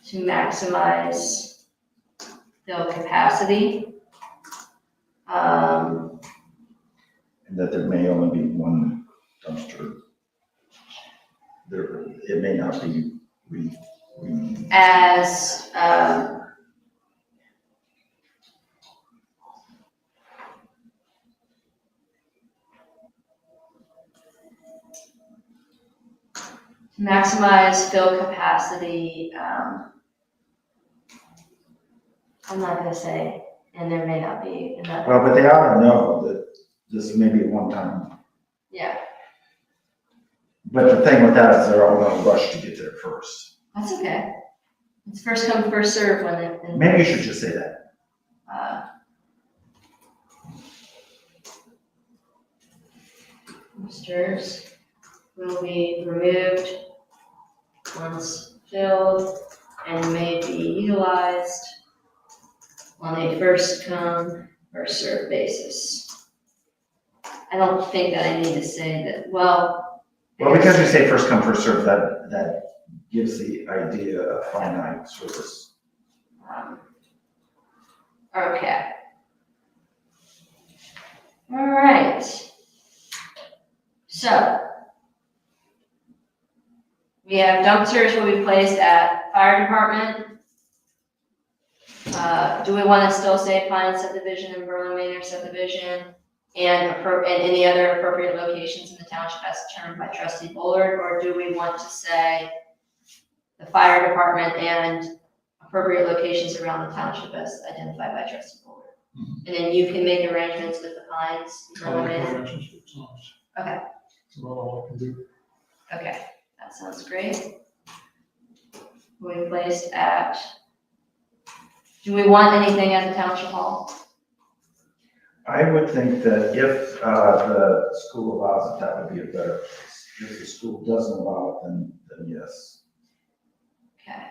to maximize fill capacity. And that there may only be one dumpster. It may not be As, to maximize fill capacity, I'm not gonna say, and there may not be another. well, but they ought to know that this may be a one-time. Yeah, But the thing with that is they're all gonna rush to get there first. that's okay. It's first come, first served when it. Maybe you should just say that. Dumpsters will be removed once filled and may be utilized on a first come, first served basis. I don't think that I need to say that, well. Well, because you say first come, first served, that gives the idea of finite service. Okay. All right. So, we have dumpsters will be placed at fire department. Do we want to still say Pine subdivision and Berlin Manor subdivision and any other appropriate locations in the township as determined by trustee Bullard? Or do we want to say the fire department and appropriate locations around the township as identified by trustee Bullard? And then you can make arrangements with the Pines. I'll make arrangements with Thomas. Okay. That's about all I can do. Okay, that sounds great. We placed at, do we want anything at the township hall? I would think that if the school allows it, that would be a better place. If the school doesn't allow it, then yes. Okay,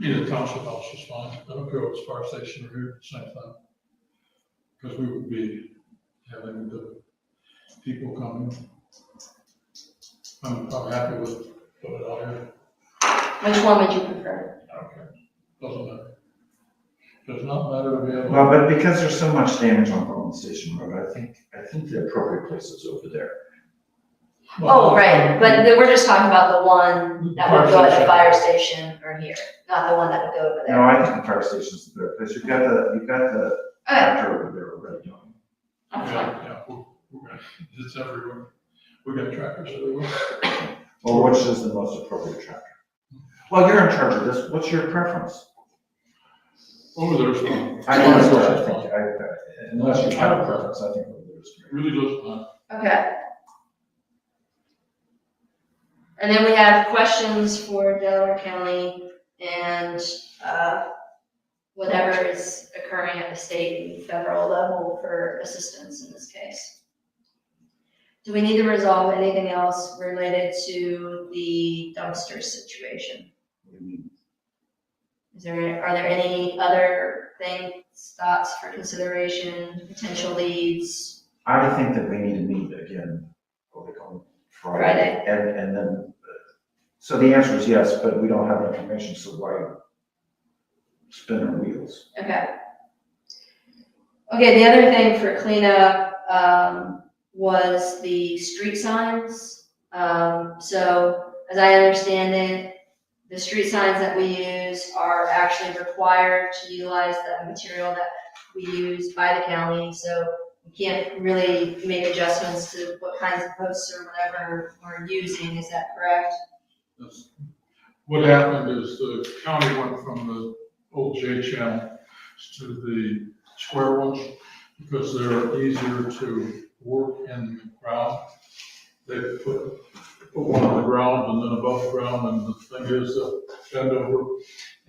Either township house is fine. I don't care if it's fire station or here, same thing. Because we would be having the people coming. I'm happy with put it out here. which one would you prefer? Okay, doesn't matter. Does not matter if we have. Well, but because there's so much damage on Golden Station Road, I think the appropriate place is over there. Oh, right, but we're just talking about the one that would go at the fire station or here, not the one that would go over No, there. I think the fire station's the better place. You've got the Okay, tractor over there already doing. that's fine. Yeah, we're gonna, it's everywhere. We got tractors everywhere. Well, which is the most appropriate tractor? Well, you're in charge of this. What's your preference? Over there's fine. I It's think, unless you have a preference, I think over there's great. Really doesn't matter. Okay. And then we have questions for Delaware County and, whatever is occurring at the state and federal level for assistance in this case. Do we need to resolve anything else related to the dumpster situation? Are there any other things, thoughts for consideration, potential leads? I think that we need to meet again, what we call Friday. And then, so the answer is yes, but we don't have information, so why spin our wheels? Okay. Okay, the other thing for cleanup, was the street signs. So as I understand it, the street signs that we use are actually required to utilize the material that we use by the county. So we can't really make adjustments to what kinds of posts or whatever we're using. Is that correct? What happened is the county went from the old J channel to the square ones because they're easier to work in the ground. They put one on the ground and then above the ground, and the thing is bend over,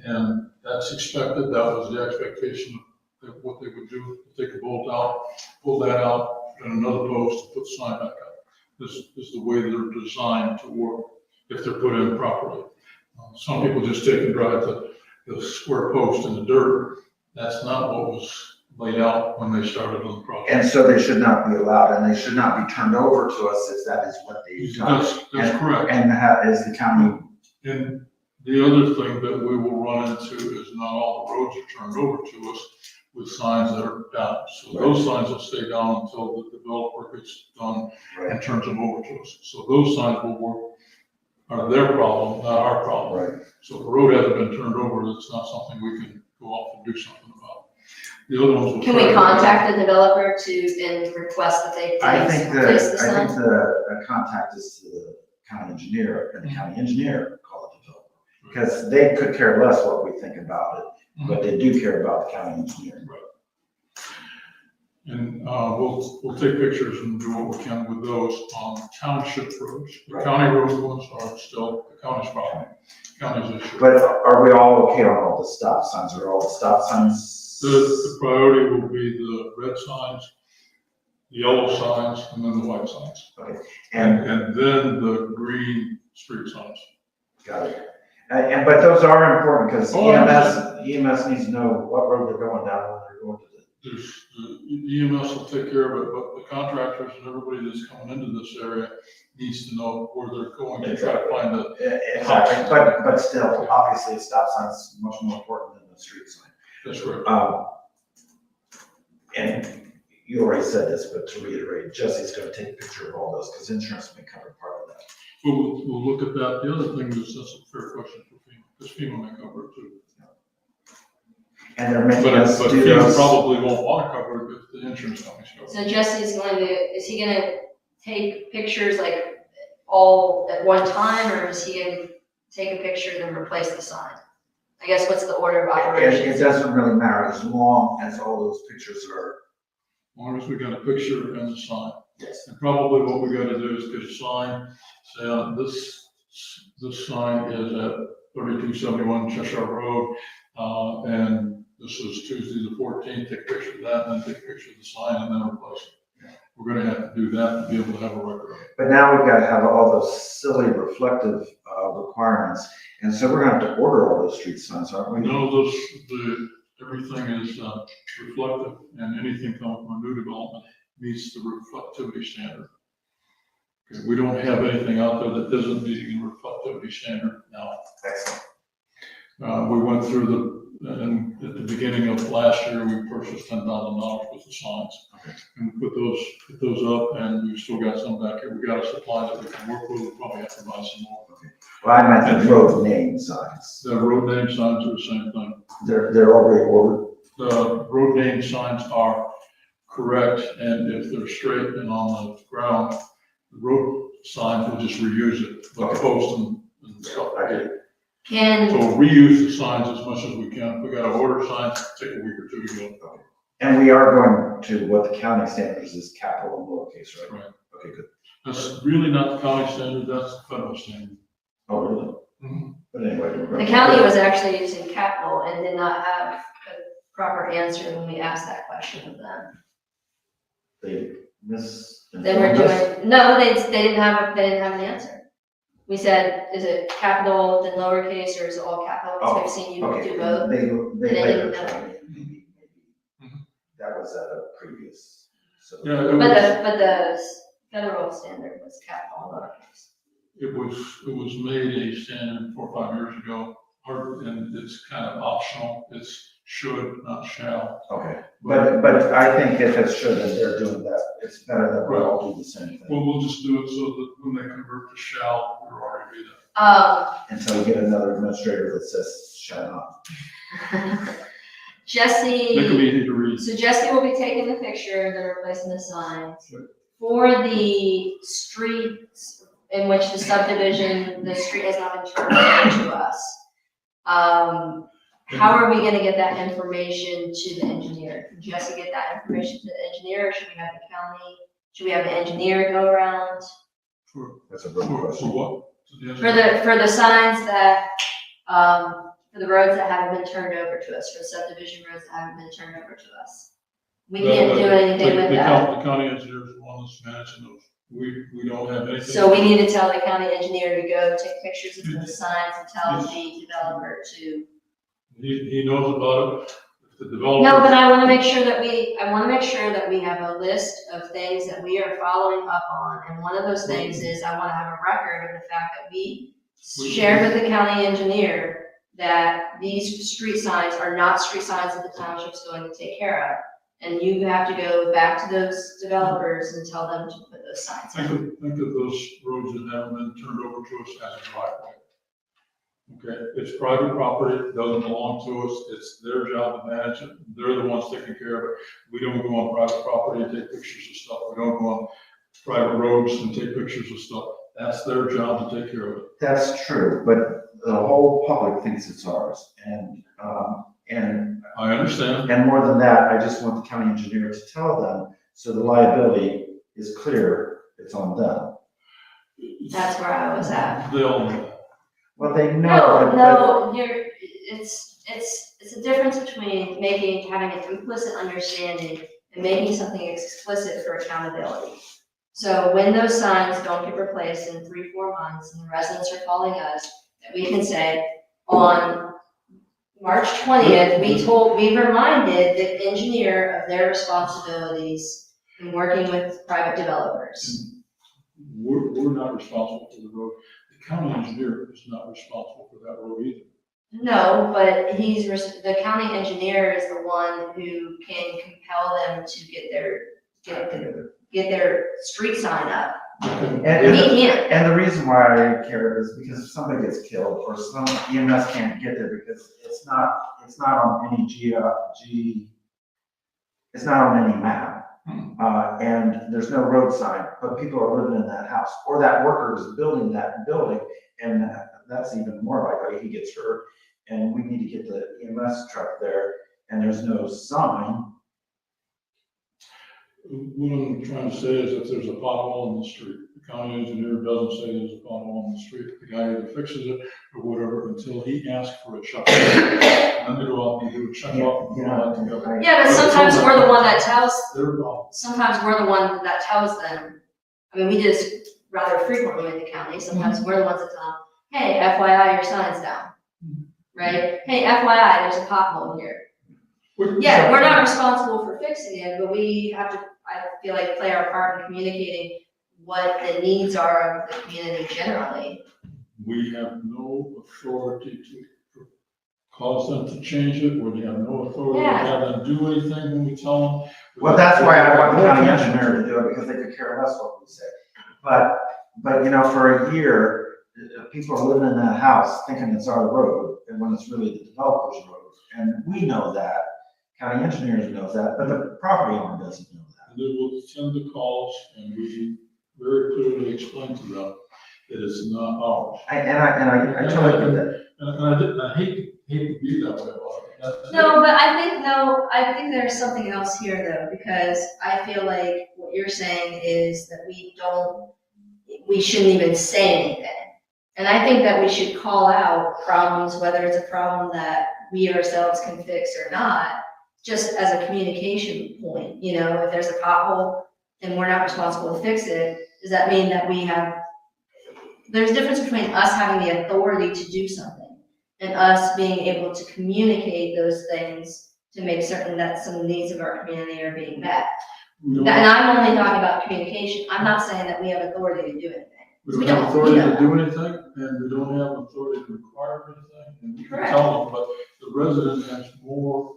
and that's expected. That was the expectation of what they would do. If they could bolt out, pull that out, put another post, and put the sign back up. This is the way they're designed to work if they're put in properly. Some people just take and drive the square post in the dirt. That's not what was laid out when they started on the project. And so they should not be allowed, and they should not be turned over to us if that is what they've done. That's correct. And is the county, And the other thing that we will run into is not all the roads are turned over to us with signs that are down. So those signs will stay down until the developer gets done and turns them over to us. So those signs will work, are their problem, not our problem. right, So if the road hasn't been turned over, it's not something we can go off and do something about. The other ones will. Can we contact the developer and request that they I think place the sign? the contact is to the county engineer, and the county engineer call it developer. Because they could care less what we think about it, but they do care about the county engineer. And we'll take pictures and do what we can with those on township roads. The Right. county road ones are still the county's problem, county's issue. But are we all okay on all the stop signs? Are all the stop signs? The priority will be the red signs, the yellow signs, and then the white signs. Okay. And then the green street signs. Got it. But those are important because Oh, EMS needs to know what road they're going down when they're going to There's, the EMS will take care of it, but the contractors and everybody that's coming into this area needs to know where they're going to try to find the. Exactly, but still, obviously, a stop sign is much more important than the street sign. That's right. And you already said this, but to reiterate, Jesse's gonna take a picture of all those, because insurance may cover part of that. We'll look at that. The other thing is, that's a fair question for FEMA, because FEMA may cover it too. And they're making But us do FEMA those. probably won't want to cover it if the insurance company's cover it. So Jesse's is he gonna take pictures like all at one time, or is he gonna take a picture and then replace the sign? I guess what's the order of It operations? doesn't really matter as long as all those pictures are, As long as we got a picture and the sign. yes. And probably what we gotta do is get a sign, say, this sign is at 3271 Cheshire Road, and this is Tuesday the 14th, take a picture of that, and then take a picture of the sign, and then replace it. We're gonna have to do that to be able to have a record of it. But now we've got to have all those silly reflective requirements, and so we're gonna have to order all those street signs, aren't we? No, everything is reflective, and anything coming from a new development meets the reflectivity standard. Okay, we don't have anything out there that isn't meeting the reflectivity standard now. Excellent. We went through and at the beginning of last year, we purchased $10,000 worth of signs. And we put those up, and we've still got some back here. We got a supply that we can work with. We'll probably have to buy some more. Well, I meant the road name signs. The road name signs are the same thing. They're already ordered. The road name signs are correct, and if they're straight and on the ground, the road signs will just reuse it, like the post and stuff like that. So Can, reuse the signs as much as we can. If we gotta order signs, take a week or two to get them. And we are going to what the county standards is capital and lowercase, right? Right. Okay, good. That's really not the county standard, that's the federal standard. Oh, really? Mhm. But anyway. the county was actually using capital and did not have a proper answer when we asked that question of them. They miss. They were doing, no, they didn't have an answer. We said, is it capital then lowercase, or is it all capital? Because we've seen you Okay, do both. they And they later didn't know. told me, maybe, that was at a previous, so. Yeah, But the federal standard was capital and lowercase. it was made a standard 4 or 5 years ago, and it's kind of optional. It's should, not shall. Okay, but I think if it should, and they're doing that, it's better that we all do the same thing. Well, we'll just do it so that when they convert to shall, we're already be there. Until we get another administrator that says shut up. Make them Jesse, easy to read. so Jesse will be taking the picture, they're replacing the signs. Sure. For the streets in which the subdivision, the street has not been turned over to us. How are we gonna get that information to the engineer? Can Jesse get that information to the engineer, or should we have the county, should we have the engineer go around? That's a good For question. what? For the signs that, for the roads that haven't been turned over to us, for the subdivision roads that haven't been turned over to us. We can't do anything with that. The county engineer is the one that's managing those. We don't have anything. So we need to tell the county engineer to go take pictures of the signs and tell the developer to. He knows about it. If the developer. No, but I wanna make sure that we have a list of things that we are following up on, and one of those things is I wanna have a record of the fact that we shared with the county engineer that these street signs are not street signs that the township's going to take care of. And you have to go back to those developers and tell them to put those signs Think in. of those roads that haven't been turned over to us as a driveway. Okay, it's private property, it doesn't belong to us, it's their job to manage it, they're the ones taking care of it. We don't go on private property and take pictures of stuff, we don't go on private roads and take pictures of stuff. That's their job to take care of it. That's true, but the whole public thinks it's ours, and I understand. and more than that, I just want the county engineer to tell them, so the liability is clear, it's on them. That's where I was at. They all know. Well, they know. No, it's a difference between having an implicit understanding and making something explicit for accountability. So when those signs don't get replaced in 3-4 months and the residents are calling us, that we can say, on March 20th, we reminded the engineer of their responsibilities in working with private developers. We're not responsible for the road. The county engineer is not responsible for that road either. No, but the county engineer is the one who can compel them to get their street sign up. Okay. We can't. And the reason why I care is because if somebody gets killed or some EMS can't get there because it's not on any it's not on any map. And there's no road sign, but people are living in that house, or that worker is building that building, and that's even more likely he gets hurt. And we need to get the EMS truck there, and there's no sign. What I'm trying to say is if there's a pothole in the street, the county engineer doesn't say there's a pothole in the street. The guy either fixes it or whatever until he asks for a check. And then they go out and do a check off and all that together. Yeah, but sometimes we're the one that tells, Their problem. sometimes we're the one that tells them. I mean, we do this rather frequently in the county. Sometimes we're the ones that tell them, hey, FYI, your sign's down. Right? Hey, FYI, there's a pothole here. Yeah, we're not responsible for fixing it, but we have to, I feel like, play our part in communicating what the needs are of the community generally. We have no authority to cause them to change it, when you have no authority to Yeah. have them do anything when we tell them? Well, that's why I want the county engineer to do it, because they could care less what we say. But, you know, for a year, people are living in that house thinking it's our road, and when it's really the developer's road. And we know that, county engineers know that, but the property owner doesn't know that. And they will send the calls, and we very clearly explain to them that it's not ours. I totally get that. And I hate to be that way about it. That's- No, but I think there's something else here though, because I feel like what you're saying is that we shouldn't even say anything. And I think that we should call out problems, whether it's a problem that we ourselves can fix or not, just as a communication point. You know, if there's a pothole and we're not responsible to fix it, does that mean that there's a difference between us having the authority to do something and us being able to communicate those things to make certain that some needs of our community are being met. We And don't, I'm only talking about communication. I'm not saying that we have authority to do anything. we don't have authority to do anything, and we don't have authority to require anything, and we can Correct. tell them, but the resident has more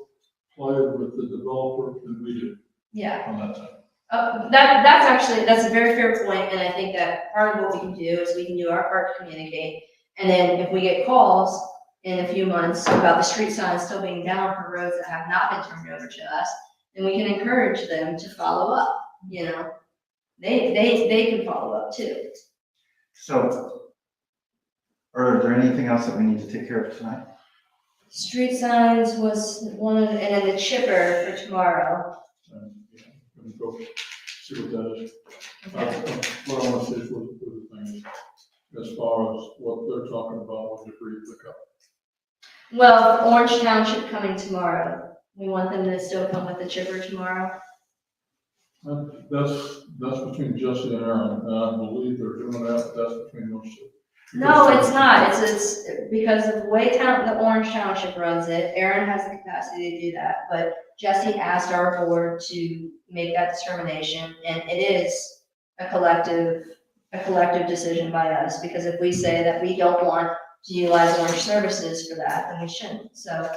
play with the developer than we do Yeah. on that side. That's a very fair point, and I think that part of what we can do is we can do our part to communicate. And then if we get calls in a few months about the street signs still being down for roads that have not been turned over to us, then we can encourage them to follow up, you know? They can follow up too. So, are there anything else that we need to take care of tonight? Street signs was one of, and then the chipper for tomorrow. And, you know, we can go see what that is. What I want to say for the thing is, as far as what they're talking about with debris pickup. Well, Orange Township coming tomorrow. We want them to still come with the chipper tomorrow. That's between Jesse and Aaron, and I believe they're doing that, but that's between those two. No, it's not. It's because of the way the Orange Township runs it. Aaron has the capacity to do that, but Jesse asked our board to make that determination, and it is a collective decision by us, because if we say that we don't want to utilize Orange services for that, then we shouldn't. So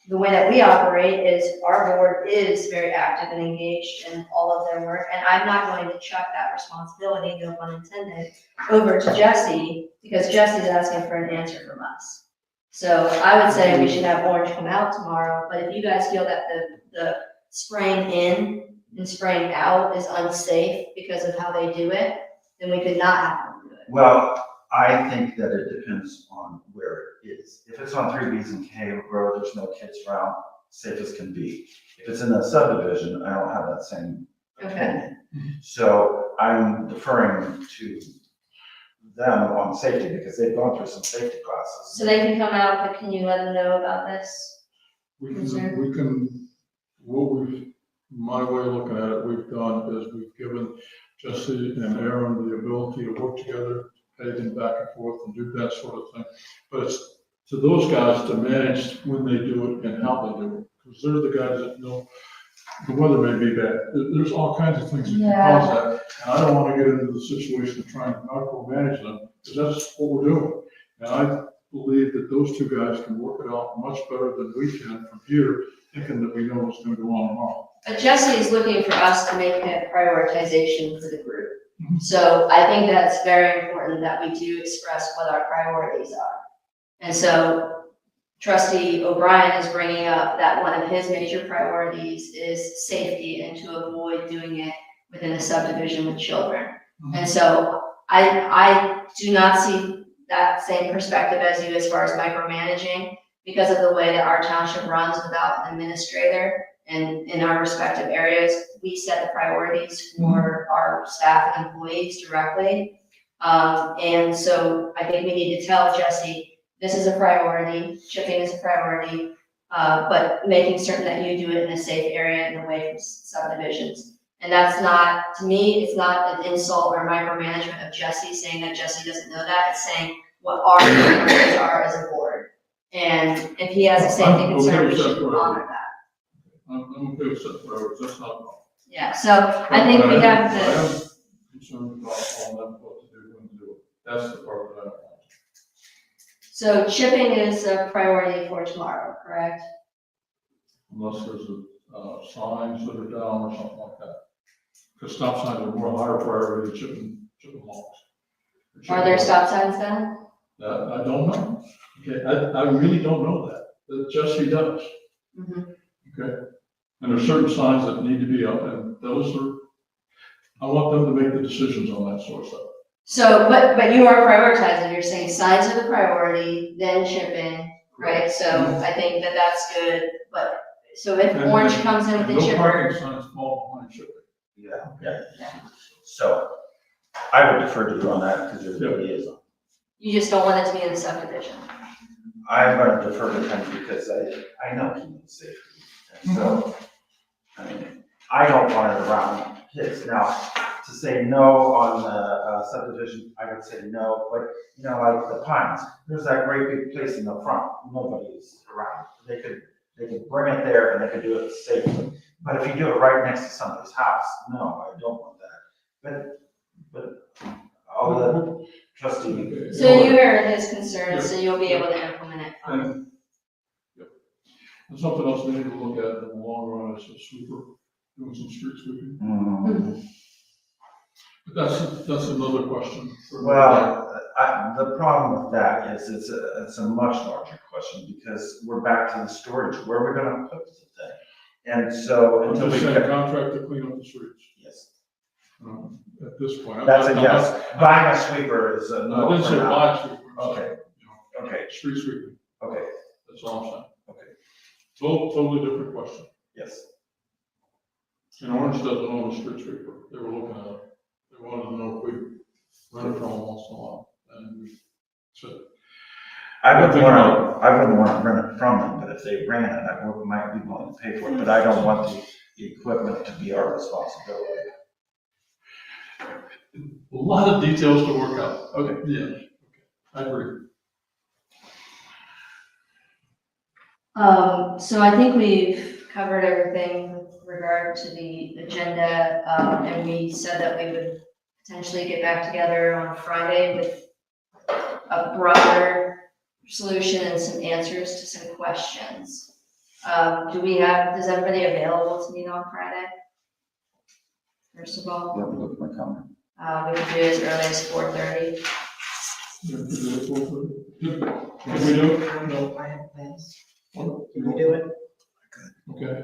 the way that we operate is our board is very active and engaged in all of their work, and I'm not going to chuck that responsibility, no pun intended, over to Jesse, because Jesse's asking for an answer from us. So I would say we should have Orange come out tomorrow, but if you guys feel that the spraying in and spraying out is unsafe because of how they do it, then we could not have them do it. Well, I think that it depends on where it is. If it's on 3Bs and K Road, there's no kids around, safe as can be. If it's in a subdivision, I don't have that same opinion. So I'm deferring to them on safety, because they've gone through some safety classes. So they can come out, but can you let them know about this? We Concern? can, my way of looking at it, we've done is we've given Jesse and Aaron the ability to work together, pay them back and forth and do that sort of thing. But it's to those guys to manage when they do it and how they do it, because they're the guys that know the weather may be bad. There's all kinds of things that can cause that. And I don't want to get into the situation of trying to micromanage them, because that's what we're doing. And I believe that those two guys can work it out much better than we can from here, thinking that we know what's going to go on tomorrow. But Jesse is looking for us to make that prioritization for the group. So I think that's very important that we do express what our priorities are. And so Trustee O'Brien is bringing up that one of his major priorities is safety and to avoid doing it within a subdivision with children. And so I do not see that same perspective as you as far as micromanaging, because of the way that our township runs without an administrator. And in our respective areas, we set the priorities for our staff and employees directly. And so I think we need to tell Jesse, this is a priority, chipping is a priority, but making certain that you do it in a safe area and away from subdivisions. And that's not, to me, it's not an insult or micromanagement of Jesse saying that Jesse doesn't know that. It's saying what our priorities are as a board. And if he has the same concern, we should honor that. I'm okay with set priorities, that's not a problem. Yeah, so I think we have I the, am concerned about all that, what to do, when to do it. That's the part that I don't want. So chipping is a priority for tomorrow, correct? Unless there's signs that are down or something like that. Because stop signs are more higher priority than chipping logs. Are there stop signs down? That, I don't know. Okay, I really don't know that. Jesse does. Mhm. Okay, and there's certain signs that need to be up, and those are, I want them to make the decisions on that sort of stuff. So, but you are prioritizing, you're saying signs are the priority, then chipping, right? So I think that that's good, but, so if And- Orange comes in with and the no chipper. parking signs fall behind chipping. Yeah. So I would defer to you on that because you're the liaison. You just don't want it to be in the subdivision. I'm going to defer to him because I know he needs safety. And so, I mean, I don't want it around his. Now, to say no on the subdivision, I would say no, but, you know, like the Pines, there's that great big place in the front, nobody's around. They could bring it there and they could do it safely. But if you do it right next to somebody's house, no, I don't want that. But I'll let trustee. So you heard his concerns, so you'll be able to implement it. And, yep. And something else we need to look at in the long run is a sweeper, doing some street sweeping. Mhm. But that's another question. Well, the problem with that is it's a much larger question because we're back to the storage. Where are we gonna put the thing? And so I'm until we just saying, get, contract to clean up the streets, yes, at this point. that's a I'm not- yes. Buying a sweeper is a I no didn't for say now. buy a sweeper. I said, Okay, you know, okay, street sweeping, okay, that's all I'm saying. okay, Totally different question. yes. And Orange doesn't own a street sweeper, they were looking at it, they wanted to know if we rent it from them once in a while, and we said, I wouldn't want to rent it from them, but if they ran it, might be willing to pay for it, but I don't want the equipment to be our responsibility. a lot of details to work out. Okay, yeah, okay, I agree. So I think we've covered everything with regard to the agenda, and we said that we would potentially get back together on Friday with a broader solution and some answers to some questions. Is everybody available to meet on Friday? First of all, Let me look at my comment. we could do it as early as 4:30. Yeah, we do it for- Can we do it? No. I have plans. What? Can we do it? Okay.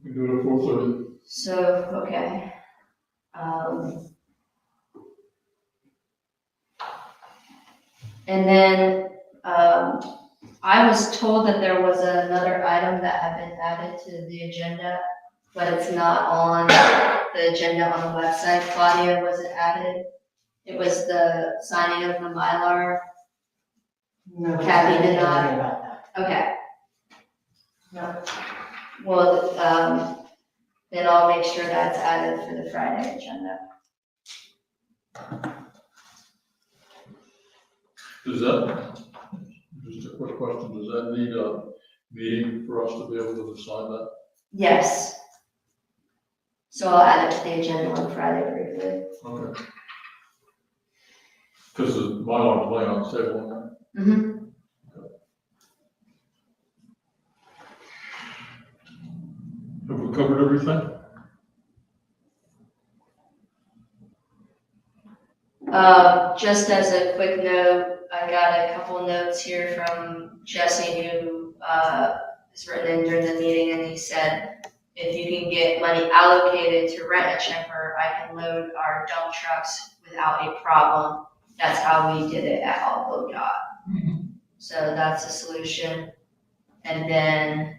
We can do it at 4:30. So, okay. And then, I was told that there was another item that had been added to the agenda, but it's not on the agenda on the website. Claudia, was it added? It was the signing of the Mylar. No, Kathy did not. worry about that. Okay. No. Well, then I'll make sure that's added for the Friday agenda. Does that, just a quick question, does that need a meeting for us to be able to decide that? Yes. So I'll add it to the agenda on Friday briefly. Okay. Because the bylaw is laying on the table, right? Mm-hmm. Have we covered everything? Just as a quick note, I got a couple notes here from Jesse who, is written in during the meeting, and he said, if you can get money allocated to rent a chipper, I can load our dump trucks without a problem. That's how we did it at All ODOT. So that's a solution. And then,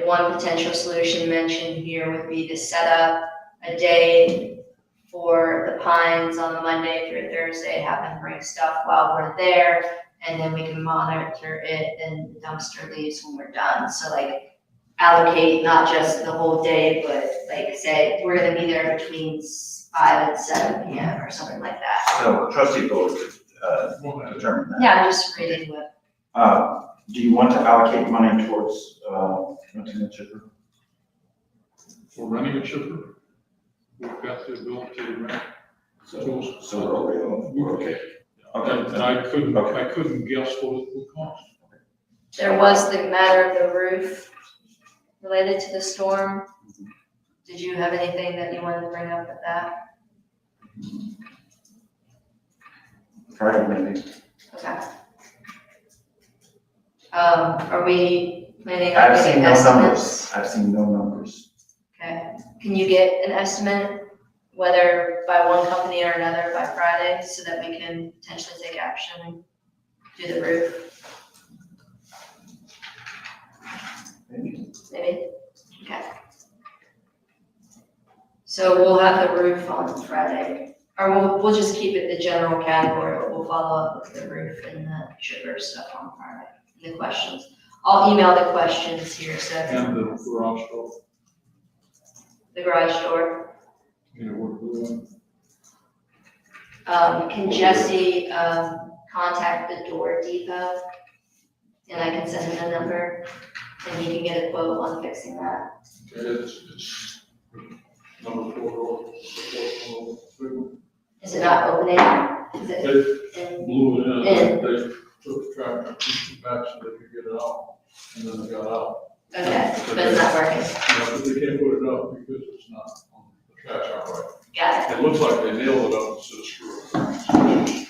one potential solution mentioned here would be to set up a day for the Pines on the Monday through Thursday, have them bring stuff while we're there, and then we can monitor it and the dumpster leaves when we're done. So like allocate not just the whole day, but like say, we're gonna be there between 5 and 7 p.m. or something like that. So trustee Bowie could determine that. Yeah, I'm just reading what. Do you want to allocate money towards, renting a chipper? For renting a chipper, we've got the ability to rent. So it was, So we're okay. Okay. and I couldn't guess what it would cost. There was the matter of the roof related to the storm. Did you have anything that you wanted to bring up with that? Friday maybe. Okay. Are we planning on I've seen getting no estimates? numbers. I've seen no numbers. Okay, can you get an estimate, whether by one company or another by Friday, so that we can potentially take action and do the roof, Maybe. maybe? Okay. So we'll have the roof on Friday, or we'll just keep it the general category, but we'll follow up with the roof and the sugar stuff on Friday, and the questions. I'll email the questions here, so And the garage door, the garage door. we're doing. Can Jesse, contact the door depot? And I can send him a number, and he can get a quote on fixing that. It's number 4 door. Is it not opening? Is it They in? blew it in, they took the tractor, pushed it back so they could get it out, and then they got out. Okay, but it's not working. Yeah, but they can't put it up because it's not on the trash outright. Got it, It looks like they nailed it up instead of screw it.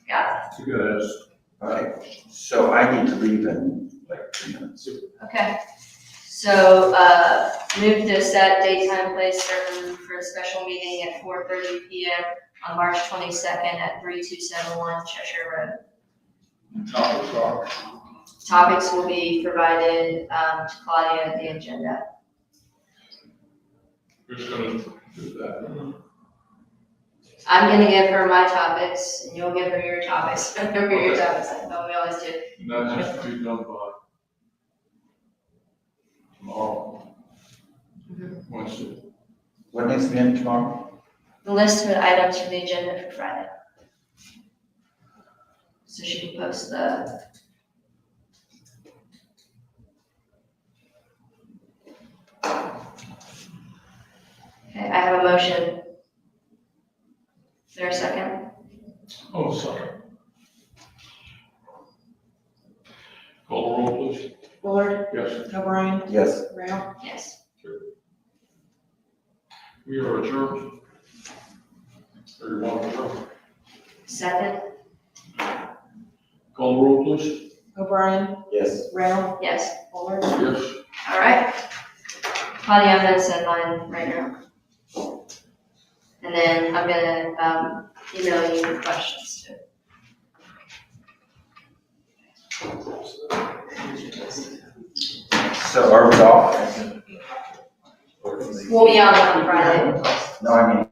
got It's a good ass. Okay, so I need to leave in like 2 minutes. it. Okay. So, move to set date, time, place certain for a special meeting at 4:30 PM on March 22nd at 3271 Cheshire Road. Topics are, Topics will be provided, to Claudia at the agenda. who's gonna do that? I'm gonna give her my topics, and you'll give her your topics, give her your topics, like we always do. And that has to be done by tomorrow. Wednesday. What needs to be in tomorrow? The list of items for the agenda for Friday. So she can post the. Okay, I have a motion. Is there a second? Oh, sorry. Call the roll, please. Bullard, Yes, O'Brien, Yes. Brown. Yes. we are adjourned. Or you want to adjourn? Second? Call the roll, please. O'Brien, Yes. Brown, Yes. Bullard. Yes. All right. Claudia, I'm gonna send mine right now. And then I'm gonna, email you the questions too. So are we off? We'll be on Friday. No, I mean,